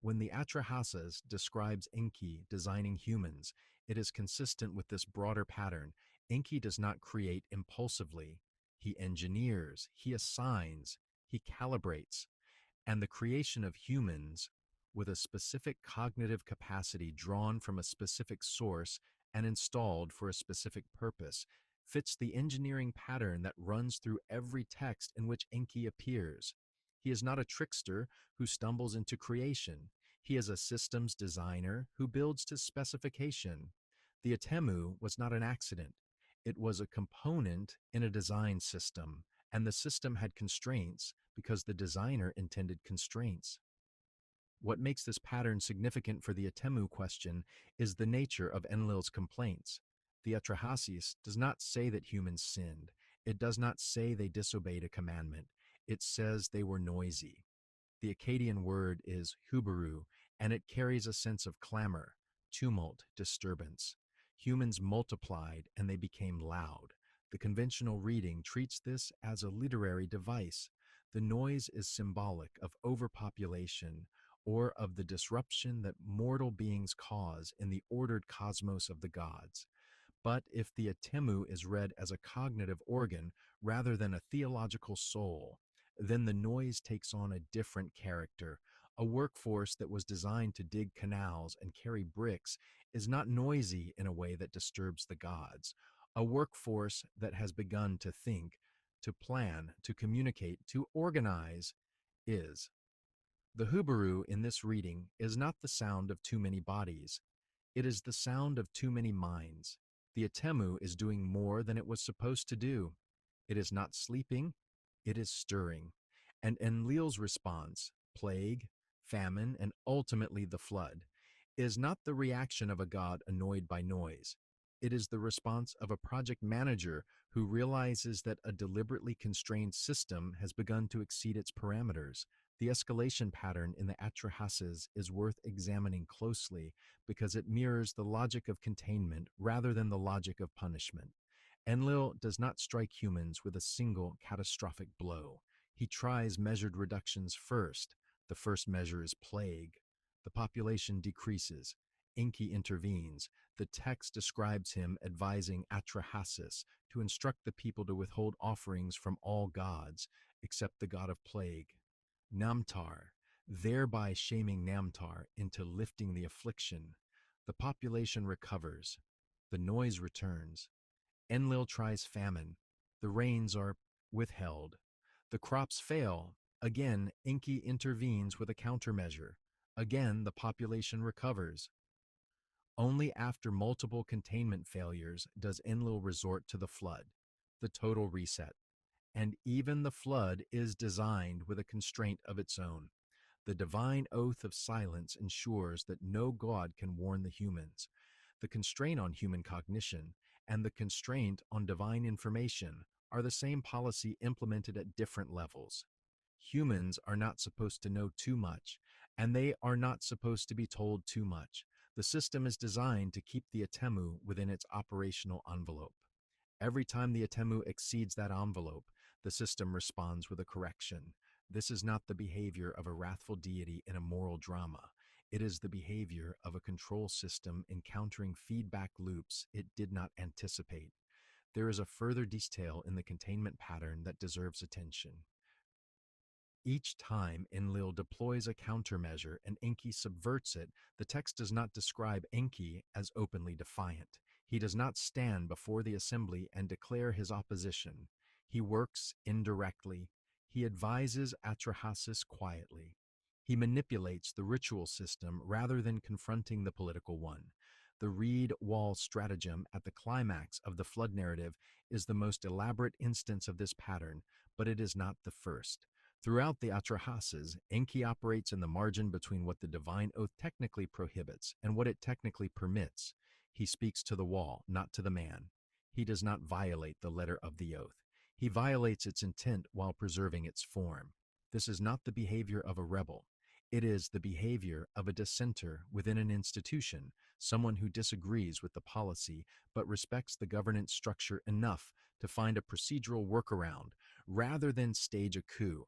Speaker 1: When the Atrahasis describes Enki designing humans, it is consistent with this broader pattern. Enki does not create impulsively. He engineers, he assigns, he calibrates, and the creation of humans with a specific cognitive capacity drawn from a specific source and installed for a specific purpose fits the engineering pattern that runs through every text in which Enki appears. He is not a trickster who stumbles into creation. He is a systems designer who builds to specification. The etemmu was not an accident. It was a component in a design system, and the system had constraints because the designer intended constraints. What makes this pattern significant for the etemmu question is the nature of Enlil's complaints. The Atrahasis does not say that humans sinned. It does not say they disobeyed a commandment. It says they were noisy. The Akkadian word is hubaru, and it carries a sense of clamor, tumult, disturbance. Humans multiplied and they became loud. The conventional reading treats this as a literary device. The noise is symbolic of overpopulation or of the disruption that mortal beings cause in the ordered cosmos of the gods. But if the etemmu is read as a cognitive organ rather than a theological soul, then the noise takes on a different character. A workforce that was designed to dig canals and carry bricks is not noisy in a way that disturbs the gods. A workforce that has begun to think, to plan, to communicate, to organize is. The hubaru in this reading is not the sound of too many bodies. It is the sound of too many minds. The etemmu is doing more than it was supposed to do. It is not sleeping, it is stirring. And Enlil's response, plague, famine, and ultimately the flood, is not the reaction of a god annoyed by noise. It is the response of a project manager who realizes that a deliberately constrained system has begun to exceed its parameters. The escalation pattern in the Atrahasis is worth examining closely because it mirrors the logic of containment rather than the logic of punishment. Enlil does not strike humans with a single catastrophic blow. He tries measured reductions first. The first measure is plague. The population decreases. Enki intervenes. The text describes him advising Atrahasis to instruct the people to withhold offerings from all gods except the god of plague, Namtar, thereby shaming Namtar into lifting the affliction. The population recovers. The noise returns. Enlil tries famine. The rains are withheld. The crops fail. Again, Enki intervenes with a countermeasure. Again, the population recovers. Only after multiple containment failures does Enlil resort to the flood, the total reset. And even the flood is designed with a constraint of its own. The divine oath of silence ensures that no god can warn the humans. The constraint on human cognition and the constraint on divine information are the same policy implemented at different levels. Humans are not supposed to know too much, and they are not supposed to be told too much. The system is designed to keep the etemmu within its operational envelope. Every time the etemmu exceeds that envelope, the system responds with a correction. This is not the behavior of a wrathful deity in a moral drama. It is the behavior of a control system encountering feedback loops it did not anticipate. There is a further detail in the containment pattern that deserves attention. Each time Enlil deploys a countermeasure and Enki subverts it, the text does not describe Enki as openly defiant. He does not stand before the assembly and declare his opposition. He works indirectly. He advises Atrahasis quietly. He manipulates the ritual system rather than confronting the political one. The reed wall stratagem at the climax of the flood narrative is the most elaborate instance of this pattern, but it is not the first. Throughout the Atrahasis, Enki operates in the margin between what the divine oath technically prohibits and what it technically permits. He speaks to the wall, not to the man. He does not violate the letter of the oath. He violates its intent while preserving its form. This is not the behavior of a rebel. It is the behavior of a dissenter within an institution, someone who disagrees with the policy but respects the governance structure enough to find a procedural workaround rather than stage a coup.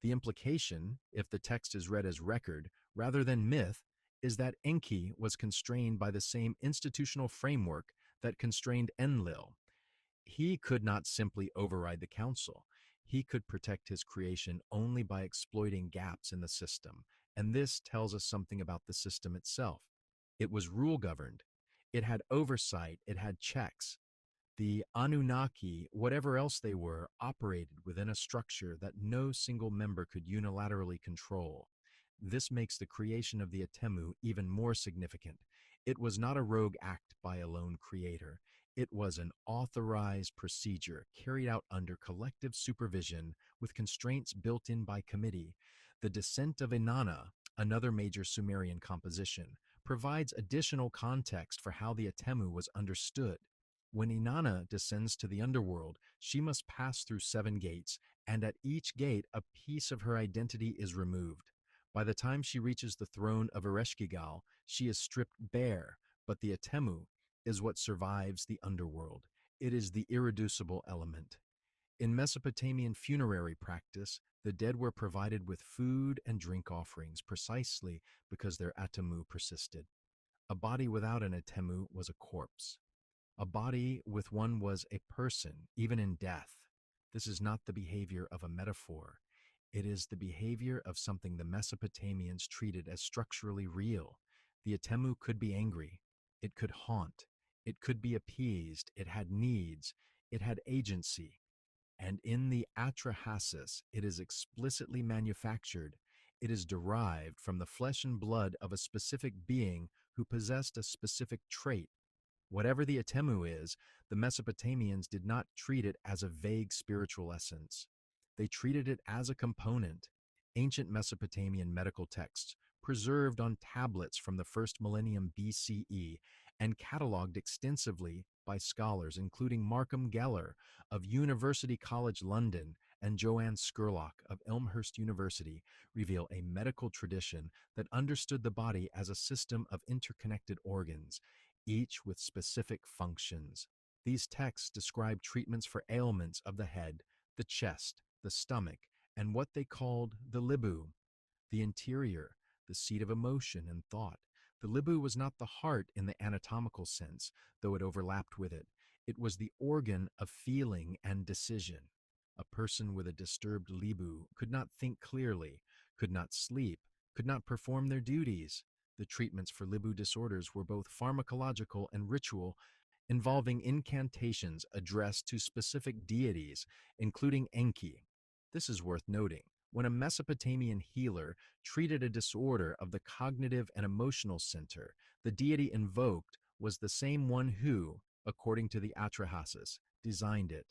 Speaker 1: The implication, if the text is read as record rather than myth, is that Enki was constrained by the same institutional framework that constrained Enlil. He could not simply override the council. He could protect his creation only by exploiting gaps in the system, and this tells us something about the system itself. It was rule governed. It had oversight. It had checks. The Anunnaki, whatever else they were, operated within a structure that no single member could unilaterally control. This makes the creation of the etemmu even more significant. It was not a rogue act by a lone creator. It was an authorized procedure carried out under collective supervision with constraints built in by committee. The descent of Inanna, another major Sumerian composition, provides additional context for how the etemmu was understood. When Inanna descends to the underworld, she must pass through 7 gates, and at each gate a piece of her identity is removed. By the time she reaches the throne of Ereshkigal, she is stripped bare, but the etemmu is what survives the underworld. It is the irreducible element. In Mesopotamian funerary practice, the dead were provided with food and drink offerings precisely because their etemmu persisted. A body without an etemmu was a corpse. A body with one was a person, even in death. This is not the behavior of a metaphor. It is the behavior of something the Mesopotamians treated as structurally real. The etemmu could be angry. It could haunt. It could be appeased. It had needs. It had agency. And in the Atrahasis, it is explicitly manufactured. It is derived from the flesh and blood of a specific being who possessed a specific trait. Whatever the etemmu is, the Mesopotamians did not treat it as a vague spiritual essence. They treated it as a component. Ancient Mesopotamian medical texts, preserved on tablets from the first millennium BCE and cataloged extensively by scholars including Markham Geller of University College London and Joanne Scurlock of Elmhurst University, reveal a medical tradition that understood the body as a system of interconnected organs, each with specific functions. These texts describe treatments for ailments of the head, the chest, the stomach, and what they called the libu, the interior, the seat of emotion and thought. The libu was not the heart in the anatomical sense, though it overlapped with it. It was the organ of feeling and decision. A person with a disturbed libu could not think clearly, could not sleep, could not perform their duties. The treatments for libu disorders were both pharmacological and ritual, involving incantations addressed to specific deities, including Enki. This is worth noting. When a Mesopotamian healer treated a disorder of the cognitive and emotional center, the deity invoked was the same one who, according to the Atrahasis, designed it.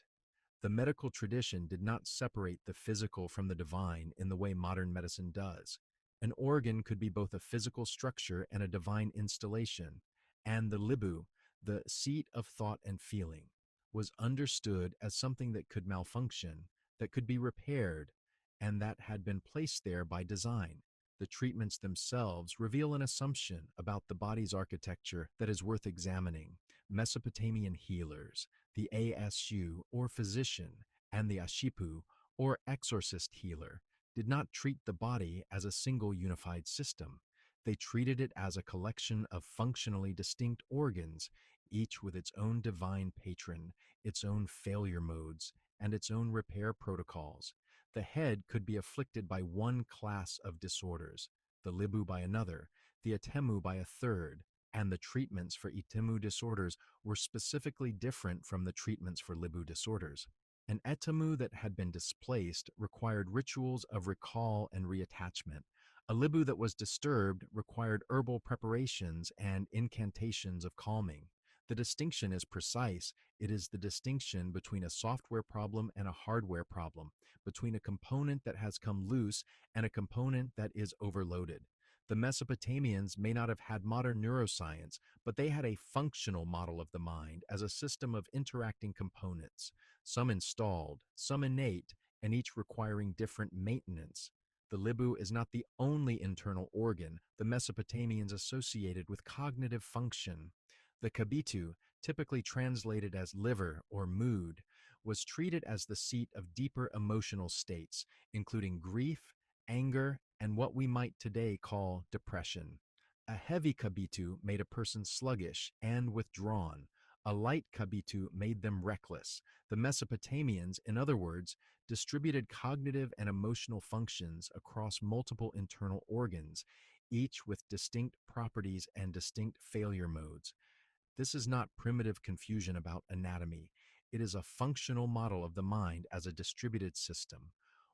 Speaker 1: The medical tradition did not separate the physical from the divine in the way modern medicine does. An organ could be both a physical structure and a divine installation, and the libu, the seat of thought and feeling, was understood as something that could malfunction, that could be repaired, and that had been placed there by design. The treatments themselves reveal an assumption about the body's architecture that is worth examining. Mesopotamian healers, the ASU or physician, and the Ashipu or exorcist healer, did not treat the body as a single unified system. They treated it as a collection of functionally distinct organs, each with its own divine patron, its own failure modes, and its own repair protocols. The head could be afflicted by one class of disorders, the libu by another, the etemmu by a third, and the treatments for etemmu disorders were specifically different from the treatments for libu disorders. An etemmu that had been displaced required rituals of recall and reattachment. A libu that was disturbed required herbal preparations and incantations of calming. The distinction is precise. It is the distinction between a software problem and a hardware problem, between a component that has come loose and a component that is overloaded. The Mesopotamians may not have had modern neuroscience, but they had a functional model of the mind as a system of interacting components, some installed, some innate, and each requiring different maintenance. The libu is not the only internal organ the Mesopotamians associated with cognitive function. The kabitu, typically translated as liver or mood, was treated as the seat of deeper emotional states, including grief, anger, and what we might today call depression. A heavy kabitu made a person sluggish and withdrawn. A light kabitu made them reckless. The Mesopotamians, in other words, distributed cognitive and emotional functions across multiple internal organs, each with distinct properties and distinct failure modes. This is not primitive confusion about anatomy. It is a functional model of the mind as a distributed system,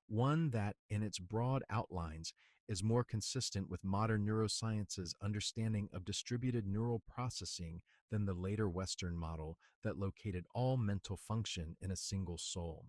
Speaker 1: one that, in its broad outlines, is more consistent with modern neuroscience's understanding of distributed neural processing than the later Western model that located all mental function in a single soul.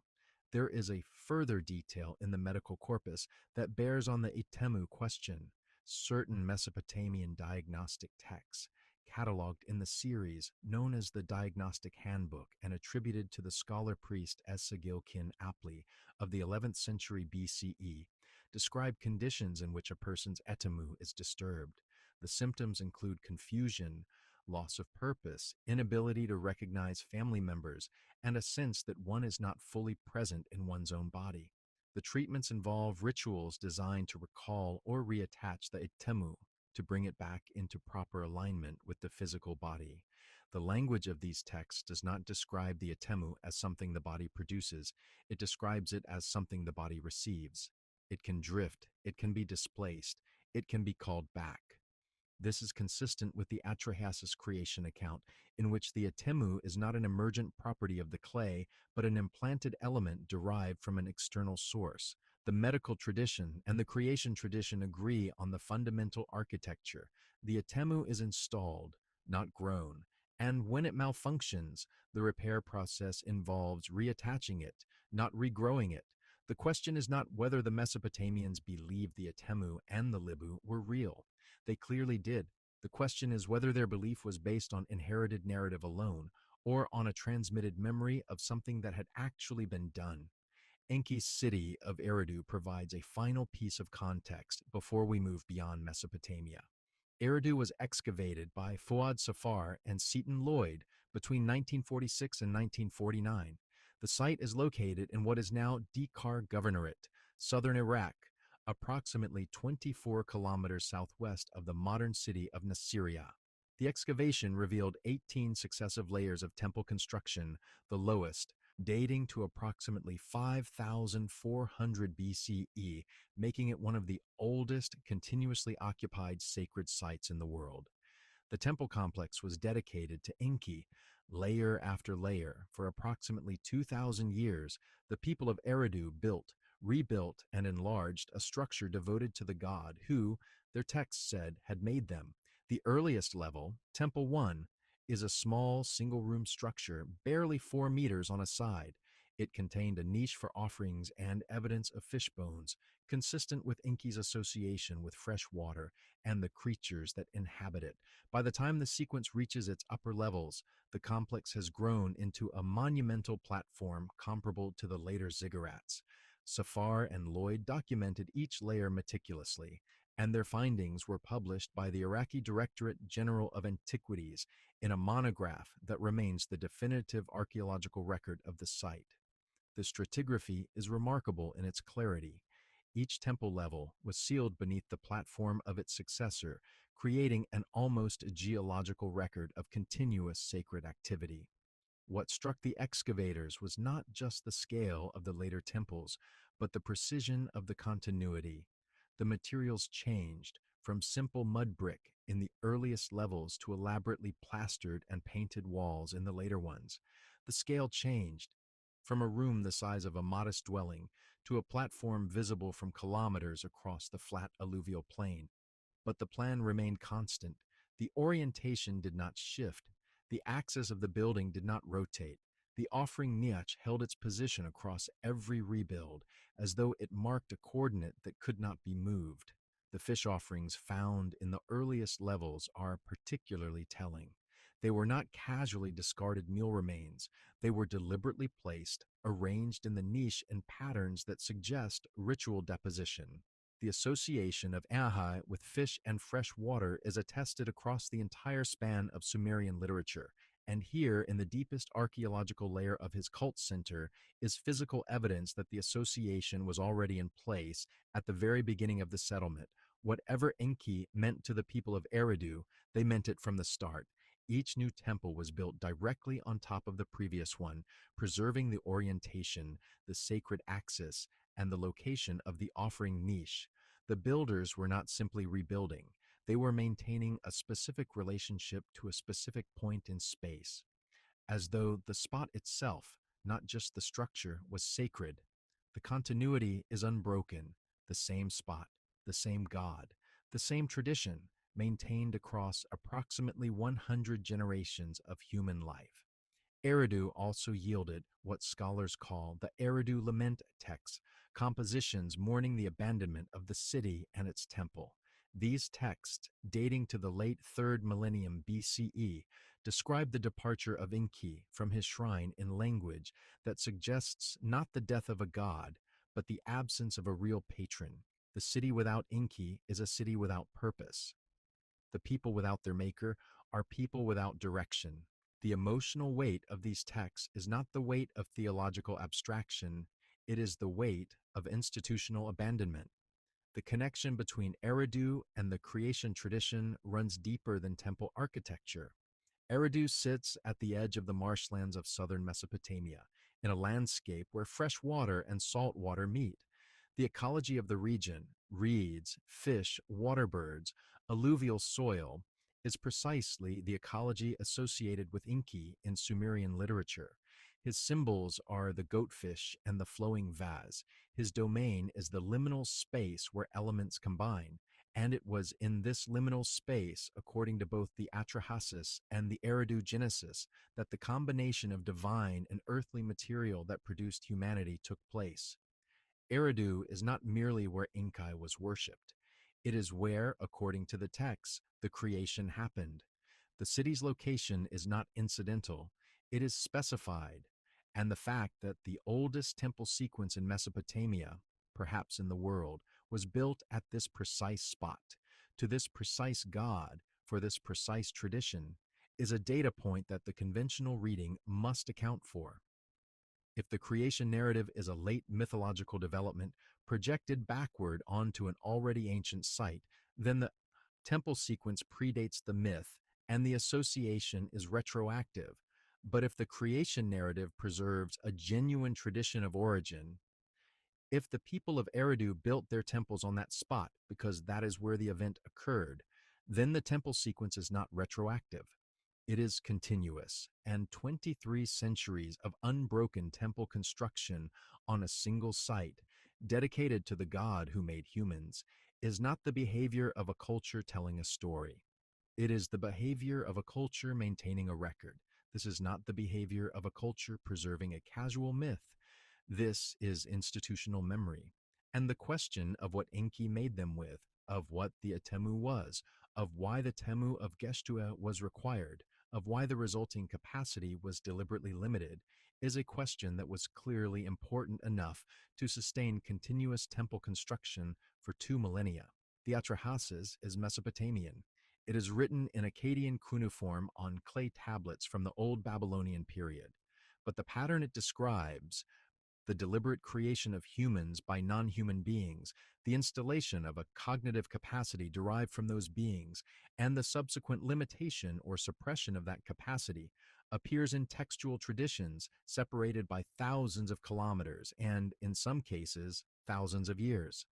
Speaker 1: There is a further detail in the medical corpus that bears on the etemmu question. Certain Mesopotamian diagnostic texts, cataloged in the series known as the Diagnostic Handbook and attributed to the scholar priest Esagil-kin Apli of the 11th century BCE, describe conditions in which a person's etemmu is disturbed. The symptoms include confusion, loss of purpose, inability to recognize family members, and a sense that one is not fully present in one's own body. The treatments involve rituals designed to recall or reattach the etemmu, to bring it back into proper alignment with the physical body. The language of these texts does not describe the etemmu as something the body produces, it describes it as something the body receives. It can drift, it can be displaced, it can be called back. This is consistent with the Atrahasis creation account, in which the etemmu is not an emergent property of the clay, but an implanted element derived from an external source. The medical tradition and the creation tradition agree on the fundamental architecture. The etemmu is installed, not grown, and when it malfunctions, the repair process involves reattaching it, not regrowing it. The question is not whether the Mesopotamians believed the etemmu and the libu were real. They clearly did. The question is whether their belief was based on inherited narrative alone, or on a transmitted memory of something that had actually been done. Enki's city of Eridu provides a final piece of context before we move beyond Mesopotamia. Eridu was excavated by Fuad Safar and Seton Lloyd between 1946 and 1949. The site is located in what is now Dikar Governorate, southern Iraq, approximately 24 kilometers southwest of the modern city of Nasiriyah. The excavation revealed 18 successive layers of temple construction, the lowest, dating to approximately 5,400 BCE, making it one of the oldest continuously occupied sacred sites in the world. The temple complex was dedicated to Enki. Layer after layer, for approximately 2,000 years, the people of Eridu built, rebuilt and enlarged a structure devoted to the god who, their text said, had made them. The earliest level, Temple 1, is a small single-room structure, barely 4 meters on a side. It contained a niche for offerings and evidence of fish bones, consistent with Enki's association with fresh water and the creatures that inhabit it. By the time the sequence reaches its upper levels, the complex has grown into a monumental platform comparable to the later ziggurats. Safar and Lloyd documented each layer meticulously, and their findings were published by the Iraqi Directorate General of Antiquities in a monograph that remains the definitive archaeological record of the site. The stratigraphy is remarkable in its clarity. Each temple level was sealed beneath the platform of its successor, creating an almost geological record of continuous sacred activity. What struck the excavators was not just the scale of the later temples, but the precision of the continuity. The materials changed from simple mud brick in the earliest levels to elaborately plastered and painted walls in the later ones. The scale changed from a room the size of a modest dwelling to a platform visible from kilometers across the flat alluvial plain. But the plan remained constant. The orientation did not shift. The axis of the building did not rotate. The offering niche held its position across every rebuild, as though it marked a coordinate that could not be moved. The fish offerings found in the earliest levels are particularly telling. They were not casually discarded meal remains. They were deliberately placed, arranged in the niche in patterns that suggest ritual deposition. The association of Ahai with fish and fresh water is attested across the entire span of Sumerian literature, and here, in the deepest archaeological layer of his cult center, is physical evidence that the association was already in place at the very beginning of the settlement. Whatever Enki meant to the people of Eridu, they meant it from the start. Each new temple was built directly on top of the previous one, preserving the orientation, the sacred axis, and the location of the offering niche. The builders were not simply rebuilding, they were maintaining a specific relationship to a specific point in space, as though the spot itself, not just the structure, was sacred. The continuity is unbroken, the same spot, the same God, the same tradition, maintained across approximately 100 generations of human life. Eridu also yielded what scholars call the Eridu lament texts, compositions mourning the abandonment of the city and its temple. These texts, dating to the late 3rd millennium BCE, describe the departure of Enki from his shrine in language that suggests not the death of a god, but the absence of a real patron. The city without Enki is a city without purpose. The people without their maker are people without direction. The emotional weight of these texts is not the weight of theological abstraction, it is the weight of institutional abandonment. The connection between Eridu and the creation tradition runs deeper than temple architecture. Eridu sits at the edge of the marshlands of southern Mesopotamia, in a landscape where fresh water and salt water meet. The ecology of the region, reeds, fish, water birds, alluvial soil, is precisely the ecology associated with Enki in Sumerian literature. His symbols are the goatfish and the flowing vase. His domain is the liminal space where elements combine, and it was in this liminal space, according to both the Atrahasis and the Eridu Genesis, that the combination of divine and earthly material that produced humanity took place. Eridu is not merely where Enki was worshipped. It is where, according to the text, the creation happened. The city's location is not incidental, it is specified, and the fact that the oldest temple sequence in Mesopotamia, perhaps in the world, was built at this precise spot, to this precise god, for this precise tradition, is a data point that the conventional reading must account for. If the creation narrative is a late mythological development projected backward onto an already ancient site, then the temple sequence predates the myth and the association is retroactive. But if the creation narrative preserves a genuine tradition of origin, if the people of Eridu built their temples on that spot because that is where the event occurred, then the temple sequence is not retroactive. It is continuous, and 23 centuries of unbroken temple construction on a single site dedicated to the God who made humans, is not the behavior of a culture telling a story. It is the behavior of a culture maintaining a record. This is not the behavior of a culture preserving a casual myth. This is institutional memory. And the question of what Enki made them with, of what the etemmu was, of why the temu of Geshtu-e was required, of why the resulting capacity was deliberately limited, is a question that was clearly important enough to sustain continuous temple construction for 2 millennia. The Atrahasis is Mesopotamian. It is written in Akkadian cuneiform on clay tablets from the Old Babylonian period. But the pattern it describes, the deliberate creation of humans by non-human beings, the installation of a cognitive capacity derived from those beings, and the subsequent limitation or suppression of that capacity, appears in textual traditions separated by thousands of kilometers and, in some cases, thousands of years.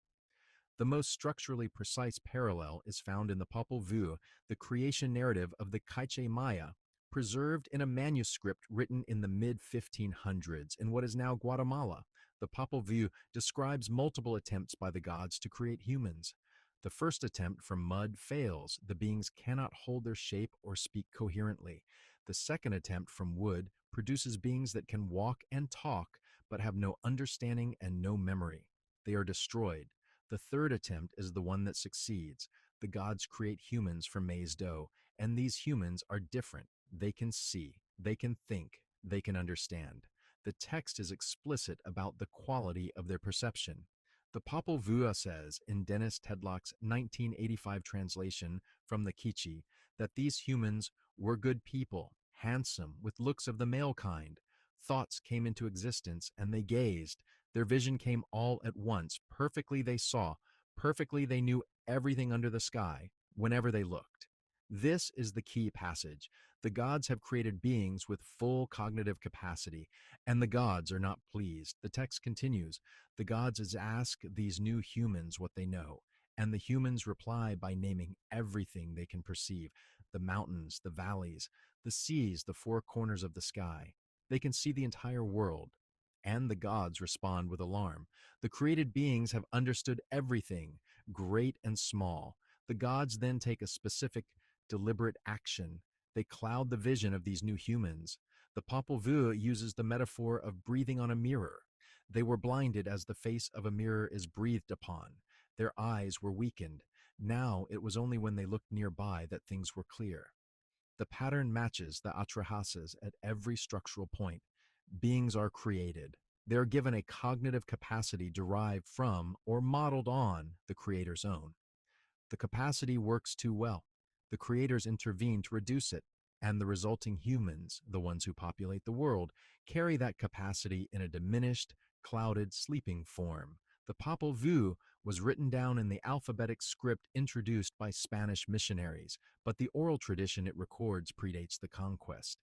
Speaker 1: The most structurally precise parallel is found in the Popol Vuh, the creation narrative of the Kaiche Maya, preserved in a manuscript written in the mid-1500s in what is now Guatemala. The Popol Vuh describes multiple attempts by the gods to create humans. The first attempt from mud fails. The beings cannot hold their shape or speak coherently. The second attempt from wood produces beings that can walk and talk, but have no understanding and no memory. They are destroyed. The third attempt is the one that succeeds. The gods create humans from maize dough, and these humans are different. They can see, they can think, they can understand. The text is explicit about the quality of their perception. The Popol Vuh says in Dennis Tedlock's 1985 translation from the Kichi that these humans were good people, handsome, with looks of the male kind. Thoughts came into existence, and they gazed. Their vision came all at once. Perfectly they saw. Perfectly they knew everything under the sky, whenever they looked. This is the key passage. The gods have created beings with full cognitive capacity, and the gods are not pleased. The text continues. The gods ask these new humans what they know, and the humans reply by naming everything they can perceive: the mountains, the valleys, the seas, the four corners of the sky. They can see the entire world. And the gods respond with alarm. The created beings have understood everything, great and small. The gods then take a specific, deliberate action. They cloud the vision of these new humans. The Popol Vuh uses the metaphor of breathing on a mirror. They were blinded as the face of a mirror is breathed upon. Their eyes were weakened. Now it was only when they looked nearby that things were clear. The pattern matches the Atrahasis at every structural point. Beings are created. They are given a cognitive capacity derived from or modeled on the Creator's own. The capacity works too well. The creators intervene to reduce it, and the resulting humans, the ones who populate the world, carry that capacity in a diminished, clouded, sleeping form. The Popol Vuh was written down in the alphabetic script introduced by Spanish missionaries, but the oral tradition it records predates the conquest.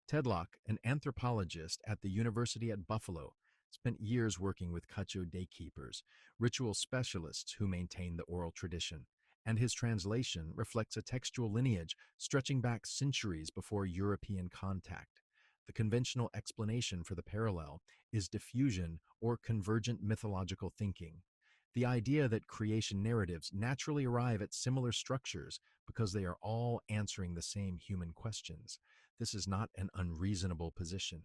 Speaker 1: Tedlock, an anthropologist at the University at Buffalo, spent years working with Cacho daykeepers, ritual specialists who maintain the oral tradition, and his translation reflects a textual lineage stretching back centuries before European contact. The conventional explanation for the parallel is diffusion or convergent mythological thinking. The idea that creation narratives naturally arrive at similar structures because they are all answering the same human questions. This is not an unreasonable position,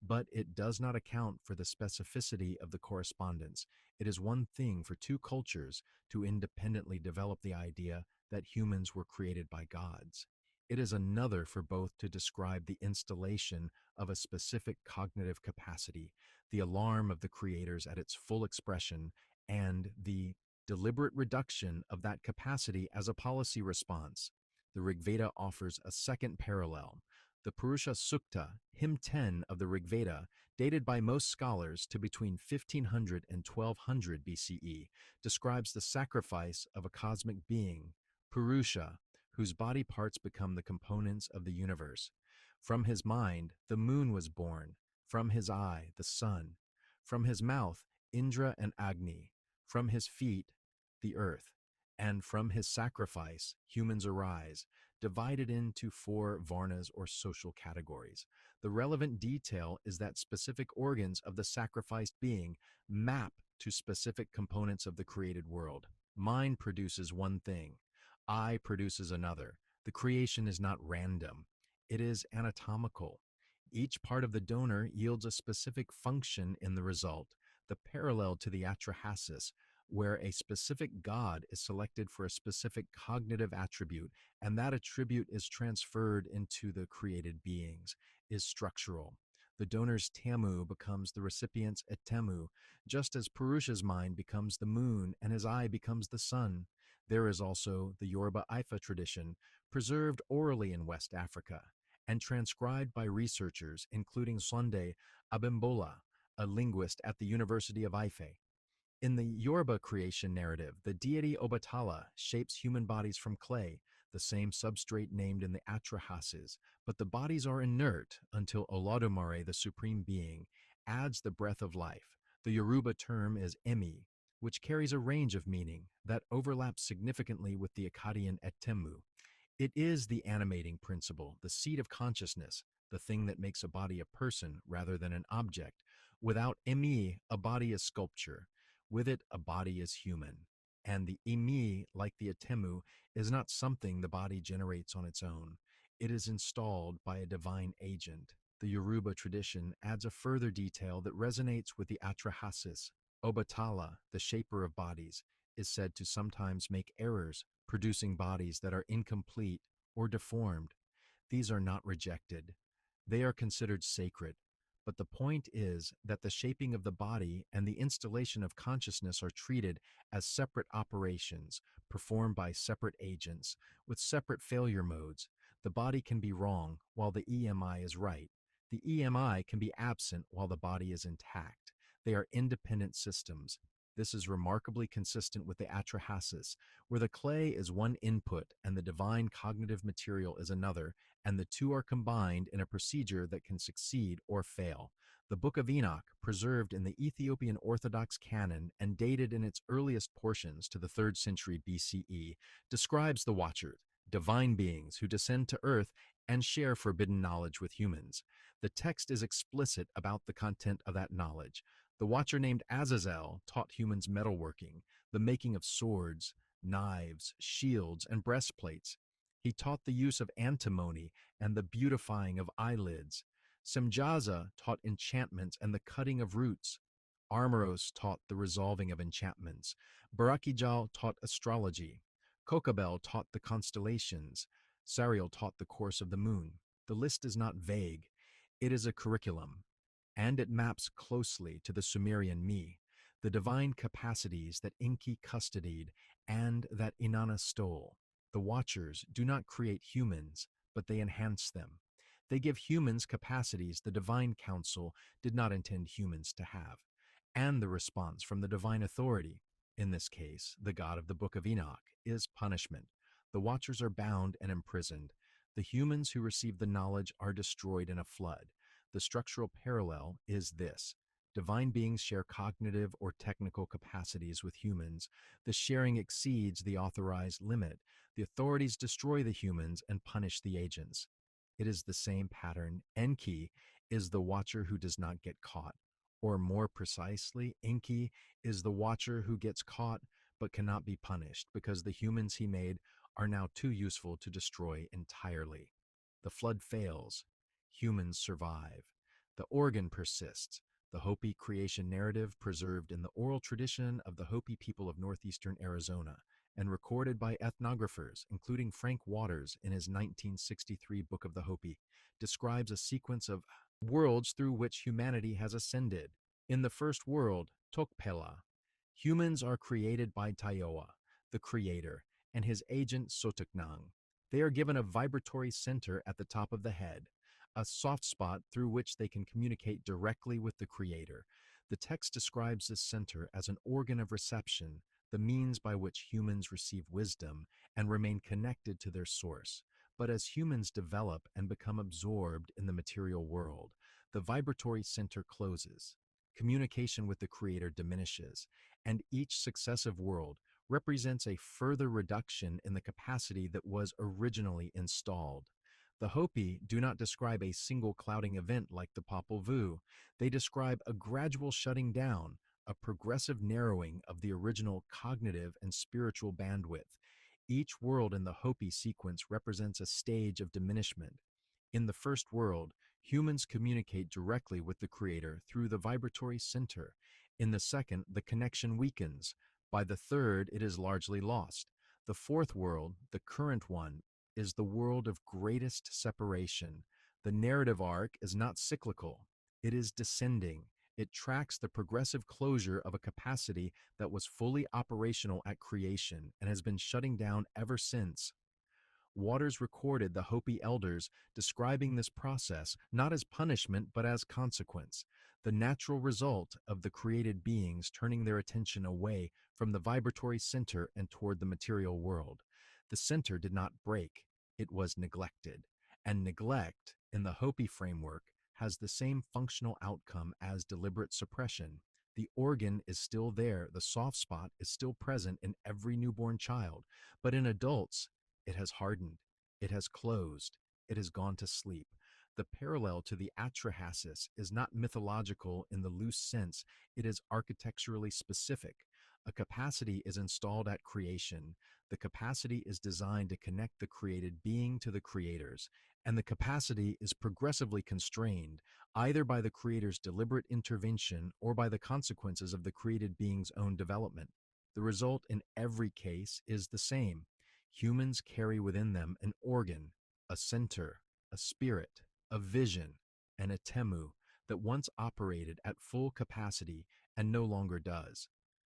Speaker 1: but it does not account for the specificity of the correspondence. It is one thing for two cultures to independently develop the idea that humans were created by gods. It is another for both to describe the installation of a specific cognitive capacity, the alarm of the creators at its full expression, and the deliberate reduction of that capacity as a policy response. The Rigveda offers a second parallel. The Purusha Sukta, hymn 10 of the Rigveda, dated by most scholars to between 1500 and 1200 BCE, describes the sacrifice of a cosmic being, Purusha, whose body parts become the components of the universe. From his mind, the moon was born. From his eye, the sun. From his mouth, Indra and Agni. From his feet, the earth. And from his sacrifice, humans arise. divided into 4 varnas or social categories. The relevant detail is that specific organs of the sacrificed being map to specific components of the created world. Mind produces one thing, I produces another. The creation is not random, it is anatomical. Each part of the donor yields a specific function in the result, the parallel to the Atrahasis, where a specific god is selected for a specific cognitive attribute, and that attribute is transferred into the created beings, is structural. The donor's temu becomes the recipient's etemmu, just as Purusha's mind becomes the moon and his eye becomes the sun. There is also the Yoruba Ifa tradition, preserved orally in West Africa and transcribed by researchers, including Sunday Abimbola, a linguist at the University of Ife. In the Yoruba creation narrative, the deity Obatala shapes human bodies from clay, the same substrate named in the Atrahasis, but the bodies are inert until Olodumare, the supreme being, adds the breath of life. The Yoruba term is emi, which carries a range of meaning that overlaps significantly with the Akkadian etemmu. It is the animating principle, the seat of consciousness, the thing that makes a body a person rather than an object. Without emi, a body is sculpture. With it, a body is human. And the imi, like the etemmu, is not something the body generates on its own. It is installed by a divine agent. The Yoruba tradition adds a further detail that resonates with the Atrahasis. Obatala, the shaper of bodies, is said to sometimes make errors, producing bodies that are incomplete or deformed. These are not rejected. They are considered sacred. But the point is that the shaping of the body and the installation of consciousness are treated as separate operations, performed by separate agents, with separate failure modes. The body can be wrong while the EMI is right. The EMI can be absent while the body is intact. They are independent systems. This is remarkably consistent with the Atrahasis, where the clay is one input and the divine cognitive material is another, and the two are combined in a procedure that can succeed or fail. The Book of Enoch, preserved in the Ethiopian Orthodox canon and dated in its earliest portions to the 3rd century BCE, describes the Watchers, divine beings who descend to earth and share forbidden knowledge with humans. The text is explicit about the content of that knowledge. The Watcher named Azazel taught humans metalworking, the making of swords, knives, shields, and breastplates. He taught the use of antimony and the beautifying of eyelids. Semjaza taught enchantments and the cutting of roots. Armoros taught the resolving of enchantments. Barakijal taught astrology. Kokabel taught the constellations. Sariel taught the course of the moon. The list is not vague. It is a curriculum, and it maps closely to the Sumerian me, the divine capacities that Enki custodied and that Inanna stole. The Watchers do not create humans, but they enhance them. They give humans capacities the divine council did not intend humans to have, and the response from the divine authority, in this case, the God of the Book of Enoch, is punishment. The Watchers are bound and imprisoned. The humans who receive the knowledge are destroyed in a flood. The structural parallel is this. Divine beings share cognitive or technical capacities with humans. The sharing exceeds the authorized limit. The authorities destroy the humans and punish the agents. It is the same pattern. Enki is the Watcher who does not get caught. Or more precisely, Enki is the Watcher who gets caught but cannot be punished because the humans he made are now too useful to destroy entirely. The flood fails. Humans survive. The organ persists. The Hopi creation narrative, preserved in the oral tradition of the Hopi people of northeastern Arizona and recorded by ethnographers, including Frank Waters in his 1963 Book of the Hopi, describes a sequence of worlds through which humanity has ascended. In the first world, Tokpela, humans are created by Tayoa, the creator, and his agent Sotuknang. They are given a vibratory center at the top of the head, a soft spot through which they can communicate directly with the creator. The text describes this center as an organ of reception, the means by which humans receive wisdom and remain connected to their source. But as humans develop and become absorbed in the material world, the vibratory center closes. Communication with the creator diminishes, and each successive world represents a further reduction in the capacity that was originally installed. The Hopi do not describe a single clouding event like the Popol Vuh. They describe a gradual shutting down, a progressive narrowing of the original cognitive and spiritual bandwidth. Each world in the Hopi sequence represents a stage of diminishment. In the first world, humans communicate directly with the Creator through the vibratory center. In the second, the connection weakens. By the third, it is largely lost. The fourth world, the current one, is the world of greatest separation. The narrative arc is not cyclical, it is descending. It tracks the progressive closure of a capacity that was fully operational at creation and has been shutting down ever since. Waters recorded the Hopi elders describing this process not as punishment but as consequence, the natural result of the created beings turning their attention away from the vibratory center and toward the material world. The center did not break, it was neglected. And neglect, in the Hopi framework, has the same functional outcome as deliberate suppression. The organ is still there, the soft spot is still present in every newborn child, but in adults, it has hardened, it has closed, it has gone to sleep. The parallel to the Atrahasis is not mythological in the loose sense, it is architecturally specific. A capacity is installed at creation. The capacity is designed to connect the created being to the creators, and the capacity is progressively constrained, either by the creator's deliberate intervention or by the consequences of the created being's own development. The result in every case is the same. Humans carry within them an organ, a center, a spirit, a vision, and a temu that once operated at full capacity and no longer does.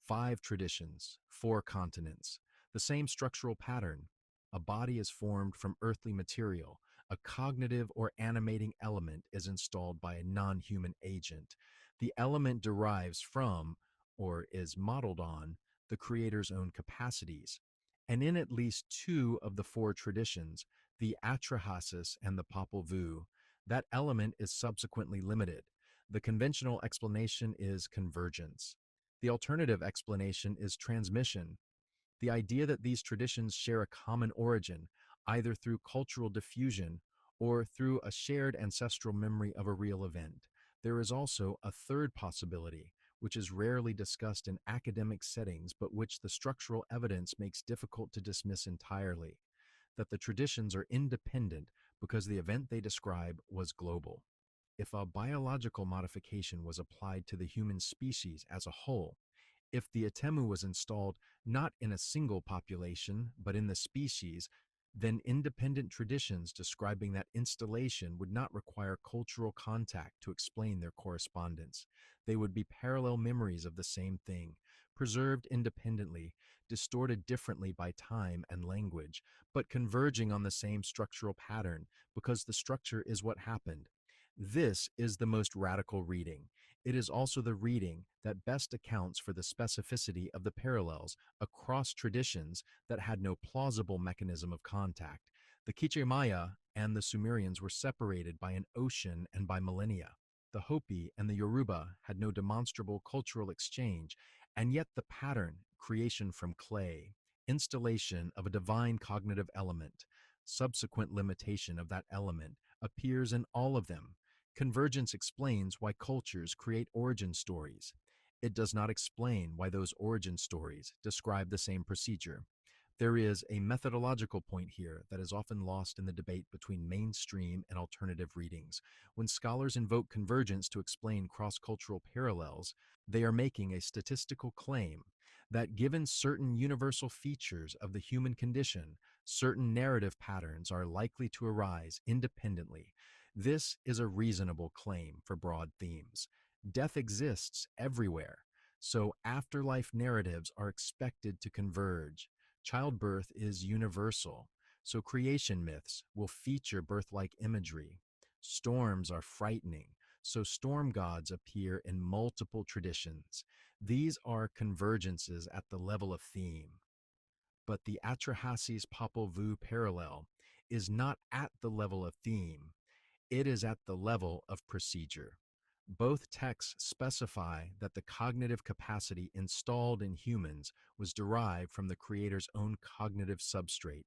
Speaker 1: 5 traditions, 4 continents, the same structural pattern. A body is formed from earthly material. A cognitive or animating element is installed by a non-human agent. The element derives from, or is modeled on, the creator's own capacities. And in at least 2 of the 4 traditions, the Atrahasis and the Popol Vuh, that element is subsequently limited. The conventional explanation is convergence. The alternative explanation is transmission. The idea that these traditions share a common origin, either through cultural diffusion or through a shared ancestral memory of a real event. There is also a third possibility, which is rarely discussed in academic settings, but which the structural evidence makes difficult to dismiss entirely, that the traditions are independent because the event they describe was global. If a biological modification was applied to the human species as a whole, if the etemmu was installed not in a single population, but in the species, then independent traditions describing that installation would not require cultural contact to explain their correspondence. They would be parallel memories of the same thing, preserved independently, distorted differently by time and language, but converging on the same structural pattern because the structure is what happened. This is the most radical reading. It is also the reading that best accounts for the specificity of the parallels across traditions that had no plausible mechanism of contact. The Quiche Maya and the Sumerians were separated by an ocean and by millennia. The Hopi and the Yoruba had no demonstrable cultural exchange, and yet the pattern, creation from clay, installation of a divine cognitive element, subsequent limitation of that element, appears in all of them. Convergence explains why cultures create origin stories. It does not explain why those origin stories describe the same procedure. There is a methodological point here that is often lost in the debate between mainstream and alternative readings. When scholars invoke convergence to explain cross-cultural parallels, they are making a statistical claim that given certain universal features of the human condition, certain narrative patterns are likely to arise independently. This is a reasonable claim for broad themes. Death exists everywhere, so afterlife narratives are expected to converge. Childbirth is universal, so creation myths will feature birth-like imagery. Storms are frightening, so storm gods appear in multiple traditions. These are convergences at the level of theme. But the Atrahasis Popol Vuh parallel is not at the level of theme. It is at the level of procedure. Both texts specify that the cognitive capacity installed in humans was derived from the creator's own cognitive substrate.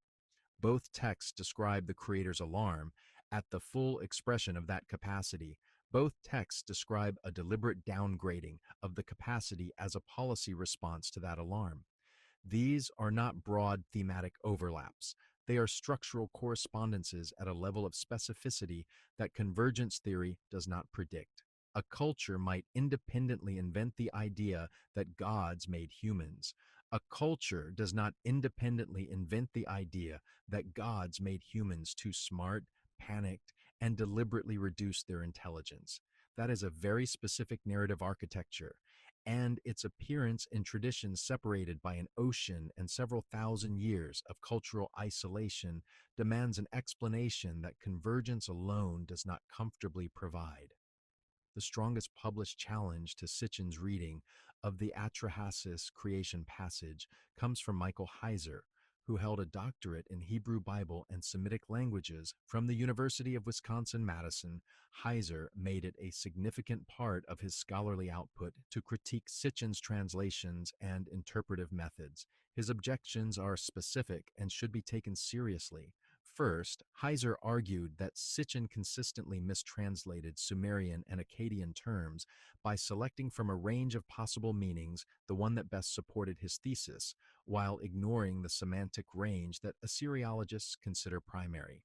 Speaker 1: Both texts describe the creator's alarm at the full expression of that capacity. Both texts describe a deliberate downgrading of the capacity as a policy response to that alarm. These are not broad thematic overlaps. They are structural correspondences at a level of specificity that convergence theory does not predict. A culture might independently invent the idea that gods made humans. A culture does not independently invent the idea that gods made humans too smart, panicked, and deliberately reduced their intelligence. That is a very specific narrative architecture, and its appearance in traditions separated by an ocean and several thousand years of cultural isolation demands an explanation that convergence alone does not comfortably provide. The strongest published challenge to Sitchin's reading of the Atrahasis creation passage comes from Michael Heiser, who held a doctorate in Hebrew Bible and Semitic languages from the University of Wisconsin-Madison. Heiser made it a significant part of his scholarly output to critique Sitchin's translations and interpretive methods. His objections are specific and should be taken seriously. First, Heiser argued that Sitchin consistently mistranslated Sumerian and Akkadian terms by selecting from a range of possible meanings the one that best supported his thesis, while ignoring the semantic range that Assyriologists consider primary.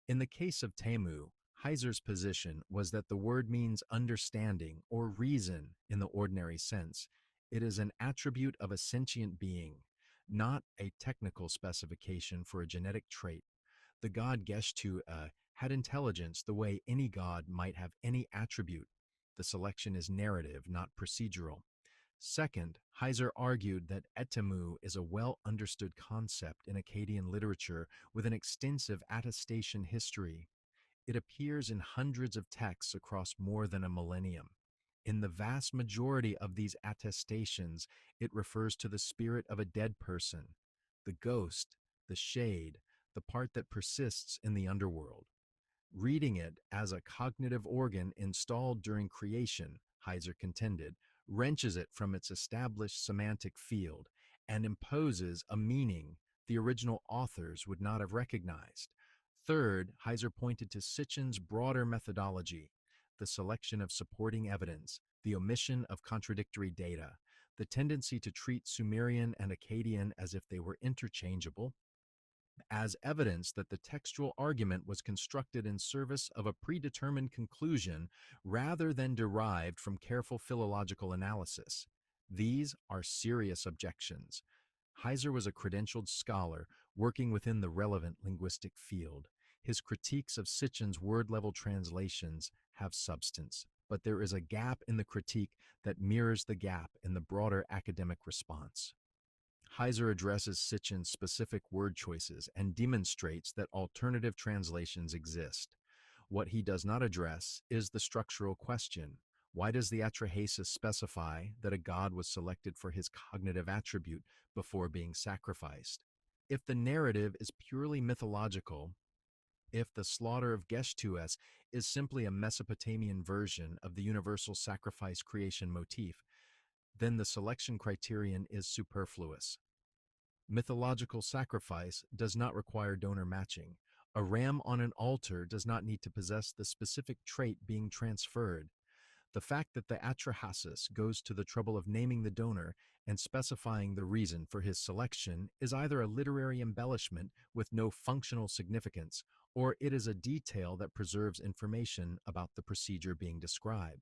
Speaker 1: In the case of temu, Heiser's position was that the word means understanding or reason in the ordinary sense. It is an attribute of a sentient being, not a technical specification for a genetic trait. The god Geshtu-e had intelligence the way any god might have any attribute. The selection is narrative, not procedural. Second, Heiser argued that etemmu is a well understood concept in Akkadian literature with an extensive attestation history. It appears in hundreds of texts across more than a millennium. In the vast majority of these attestations, it refers to the spirit of a dead person, the ghost, the shade, the part that persists in the underworld. Reading it as a cognitive organ installed during creation, Heiser contended, wrenches it from its established semantic field and imposes a meaning the original authors would not have recognized. Third, Heiser pointed to Sitchin's broader methodology, the selection of supporting evidence, the omission of contradictory data, the tendency to treat Sumerian and Akkadian as if they were interchangeable, as evidence that the textual argument was constructed in service of a predetermined conclusion rather than derived from careful philological analysis. These are serious objections. Heiser was a credentialed scholar working within the relevant linguistic field. His critiques of Sitchin's word-level translations have substance, but there is a gap in the critique that mirrors the gap in the broader academic response. Heiser addresses Sitchin's specific word choices and demonstrates that alternative translations exist. What he does not address is the structural question. Why does the Atrahasis specify that a god was selected for his cognitive attribute before being sacrificed? If the narrative is purely mythological, if the slaughter of Geshtu-e is simply a Mesopotamian version of the universal sacrifice creation motif, then the selection criterion is superfluous. Mythological sacrifice does not require donor matching. A ram on an altar does not need to possess the specific trait being transferred. The fact that the Atrahasis goes to the trouble of naming the donor and specifying the reason for his selection is either a literary embellishment with no functional significance, or it is a detail that preserves information about the procedure being described.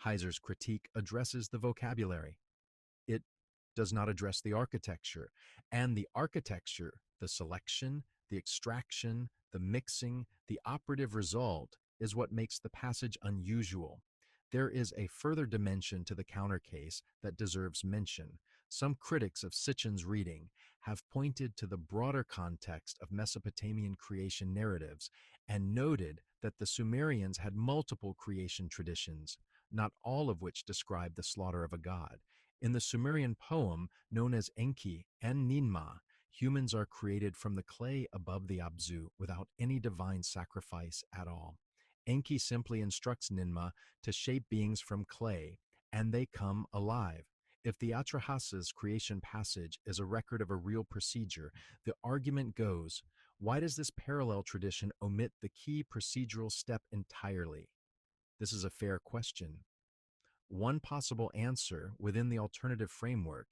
Speaker 1: Heiser's critique addresses the vocabulary. It does not address the architecture, and the architecture, the selection, the extraction, the mixing, the operative result is what makes the passage unusual. There is a further dimension to the counter case that deserves mention. Some critics of Sitchin's reading have pointed to the broader context of Mesopotamian creation narratives and noted that the Sumerians had multiple creation traditions, not all of which describe the slaughter of a god. In the Sumerian poem known as Enki and Ninma, humans are created from the clay above the Abzu without any divine sacrifice at all. Enki simply instructs Ninma to shape beings from clay, and they come alive. If the Atrahasis creation passage is a record of a real procedure, the argument goes, why does this parallel tradition omit the key procedural step entirely? This is a fair question. One possible answer within the alternative framework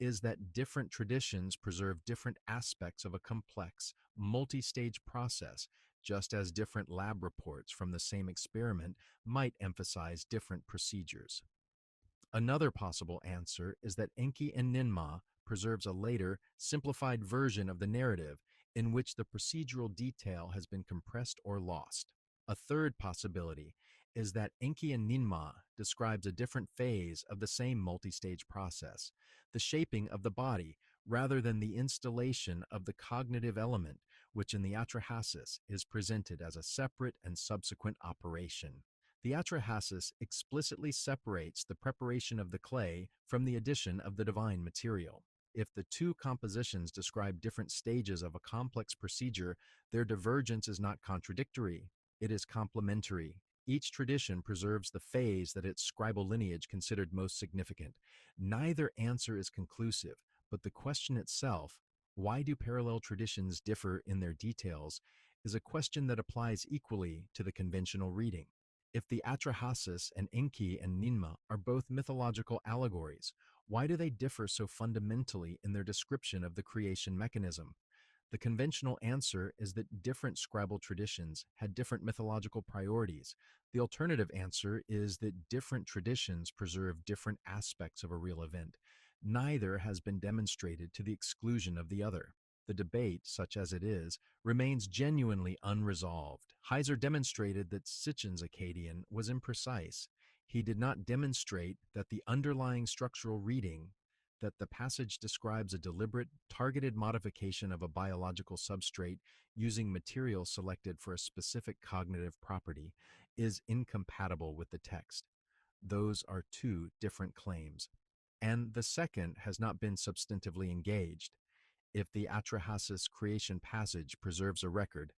Speaker 1: is that different traditions preserve different aspects of a complex, multi-stage process, just as different lab reports from the same experiment might emphasize different procedures. Another possible answer is that Enki and Ninma preserves a later, simplified version of the narrative in which the procedural detail has been compressed or lost. A third possibility is that Enki and Ninma describes a different phase of the same multi-stage process, the shaping of the body, rather than the installation of the cognitive element, which in the Atrahasis is presented as a separate and subsequent operation. The Atrahasis explicitly separates the preparation of the clay from the addition of the divine material. If the two compositions describe different stages of a complex procedure, their divergence is not contradictory, it is complementary. Each tradition preserves the phase that its scribal lineage considered most significant. Neither answer is conclusive, but the question itself, why do parallel traditions differ in their details, is a question that applies equally to the conventional reading. If the Atrahasis and Enki and Ninma are both mythological allegories, why do they differ so fundamentally in their description of the creation mechanism? The conventional answer is that different scribal traditions had different mythological priorities. The alternative answer is that different traditions preserve different aspects of a real event. Neither has been demonstrated to the exclusion of the other. The debate, such as it is, remains genuinely unresolved. Heiser demonstrated that Sitchin's Akkadian was imprecise. He did not demonstrate that the underlying structural reading, that the passage describes a deliberate, targeted modification of a biological substrate using material selected for a specific cognitive property, is incompatible with the text. Those are two different claims. And the second has not been substantively engaged. If the Atrahasis creation passage preserves a record,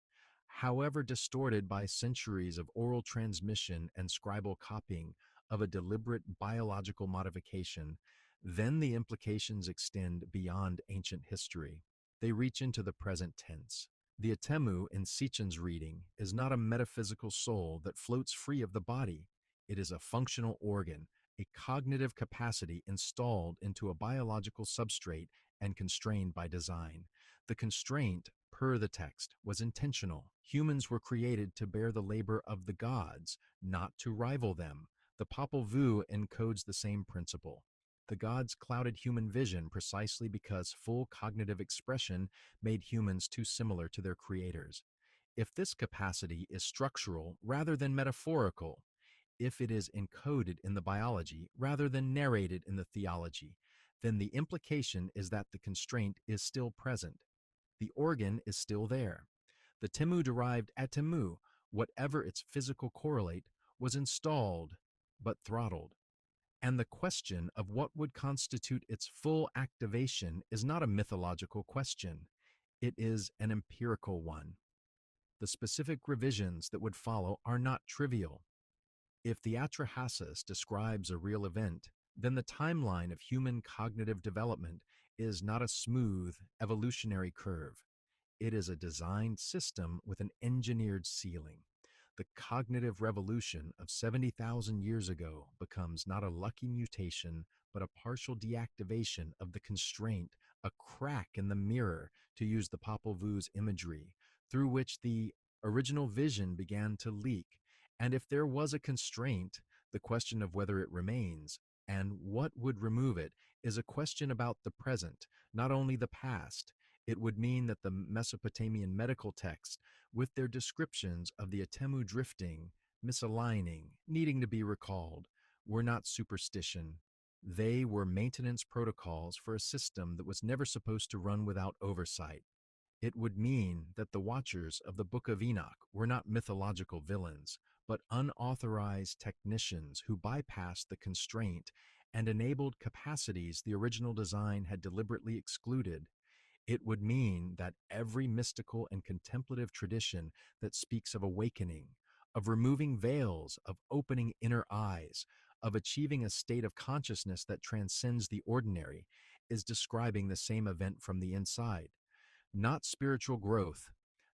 Speaker 1: however distorted by centuries of oral transmission and scribal copying of a deliberate biological modification, then the implications extend beyond ancient history. They reach into the present tense. The etemmu in Sitchin's reading is not a metaphysical soul that floats free of the body. It is a functional organ, a cognitive capacity installed into a biological substrate and constrained by design. The constraint, per the text, was intentional. Humans were created to bear the labor of the gods, not to rival them. The Popol Vuh encodes the same principle. The gods clouded human vision precisely because full cognitive expression made humans too similar to their creators. If this capacity is structural rather than metaphorical, if it is encoded in the biology rather than narrated in the theology, then the implication is that the constraint is still present. The organ is still there. The temu-derived etemmu, whatever its physical correlate, was installed but throttled. And the question of what would constitute its full activation is not a mythological question. It is an empirical one. The specific revisions that would follow are not trivial. If the Atrahasis describes a real event, then the timeline of human cognitive development is not a smooth, evolutionary curve. It is a designed system with an engineered ceiling. The cognitive revolution of 70,000 years ago becomes not a lucky mutation, but a partial deactivation of the constraint, a crack in the mirror, to use the Popol Vuh's imagery, through which the original vision began to leak. And if there was a constraint, the question of whether it remains and what would remove it is a question about the present, not only the past. It would mean that the Mesopotamian medical texts, with their descriptions of the etemmu drifting, misaligning, needing to be recalled, were not superstition. They were maintenance protocols for a system that was never supposed to run without oversight. It would mean that the Watchers of the Book of Enoch were not mythological villains, but unauthorized technicians who bypassed the constraint and enabled capacities the original design had deliberately excluded. It would mean that every mystical and contemplative tradition that speaks of awakening, of removing veils, of opening inner eyes, of achieving a state of consciousness that transcends the ordinary, is describing the same event from the inside. Not spiritual growth,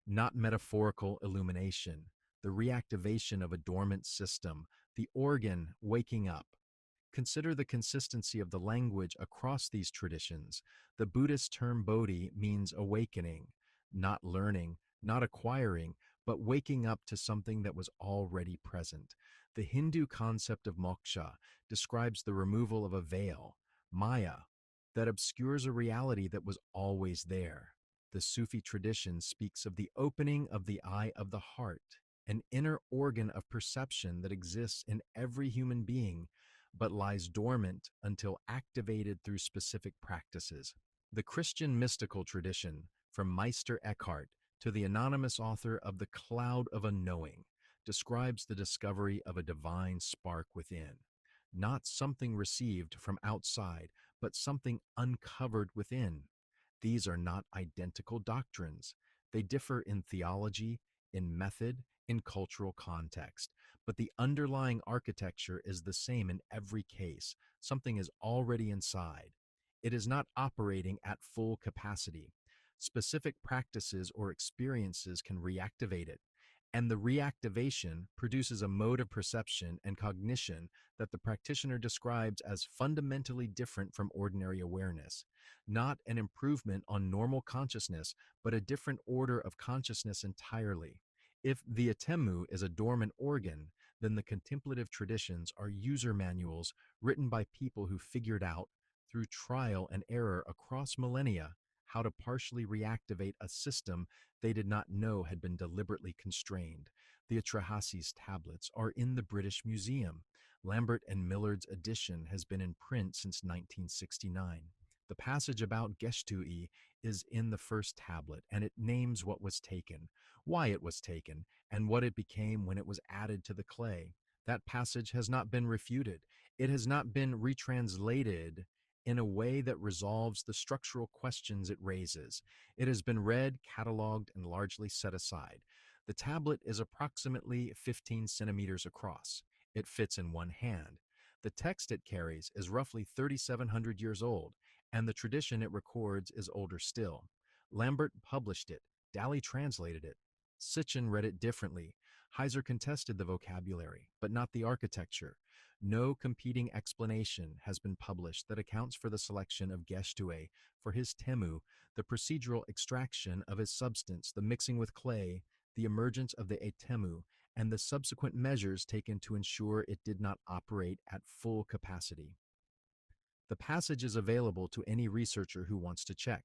Speaker 1: not metaphorical illumination, the reactivation of a dormant system, the organ waking up. Consider the consistency of the language across these traditions. The Buddhist term bodhi means awakening, not learning, not acquiring, but waking up to something that was already present. The Hindu concept of moksha describes the removal of a veil, maya, that obscures a reality that was always there. The Sufi tradition speaks of the opening of the eye of the heart, an inner organ of perception that exists in every human being but lies dormant until activated through specific practices. The Christian mystical tradition, from Meister Eckhart to the anonymous author of The Cloud of Unknowing, describes the discovery of a divine spark within, not something received from outside, but something uncovered within. These are not identical doctrines. They differ in theology, in method, in cultural context, but the underlying architecture is the same in every case. Something is already inside. It is not operating at full capacity. Specific practices or experiences can reactivate it, and the reactivation produces a mode of perception and cognition that the practitioner describes as fundamentally different from ordinary awareness, not an improvement on normal consciousness, but a different order of consciousness entirely. If the etemmu is a dormant organ, then the contemplative traditions are user manuals written by people who figured out, through trial and error across millennia, how to partially reactivate a system they did not know had been deliberately constrained. The Atrahasis tablets are in the British Museum. Lambert and Millard's edition has been in print since 1969. The passage about Geshtu-e is in the first tablet, and it names what was taken, why it was taken, and what it became when it was added to the clay. That passage has not been refuted. It has not been retranslated in a way that resolves the structural questions it raises. It has been read, cataloged, and largely set aside. The tablet is approximately 15 centimeters across. It fits in one hand. The text it carries is roughly 3,700 years old, and the tradition it records is older still. Lambert published it. Daly translated it. Sitchin read it differently. Heiser contested the vocabulary, but not the architecture. No competing explanation has been published that accounts for the selection of Geshtu-e for his temu, the procedural extraction of his substance, the mixing with clay, the emergence of the etemmu, and the subsequent measures taken to ensure it did not operate at full capacity. The passage is available to any researcher who wants to check.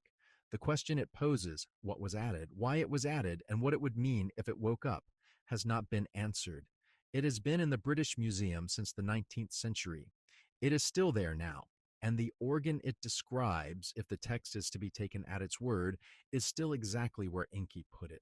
Speaker 1: The question it poses, what was added, why it was added, and what it would mean if it woke up, has not been answered. It has been in the British Museum since the 19th century. It is still there now, and the organ it describes, if the text is to be taken at its word, is still exactly where Enki put it.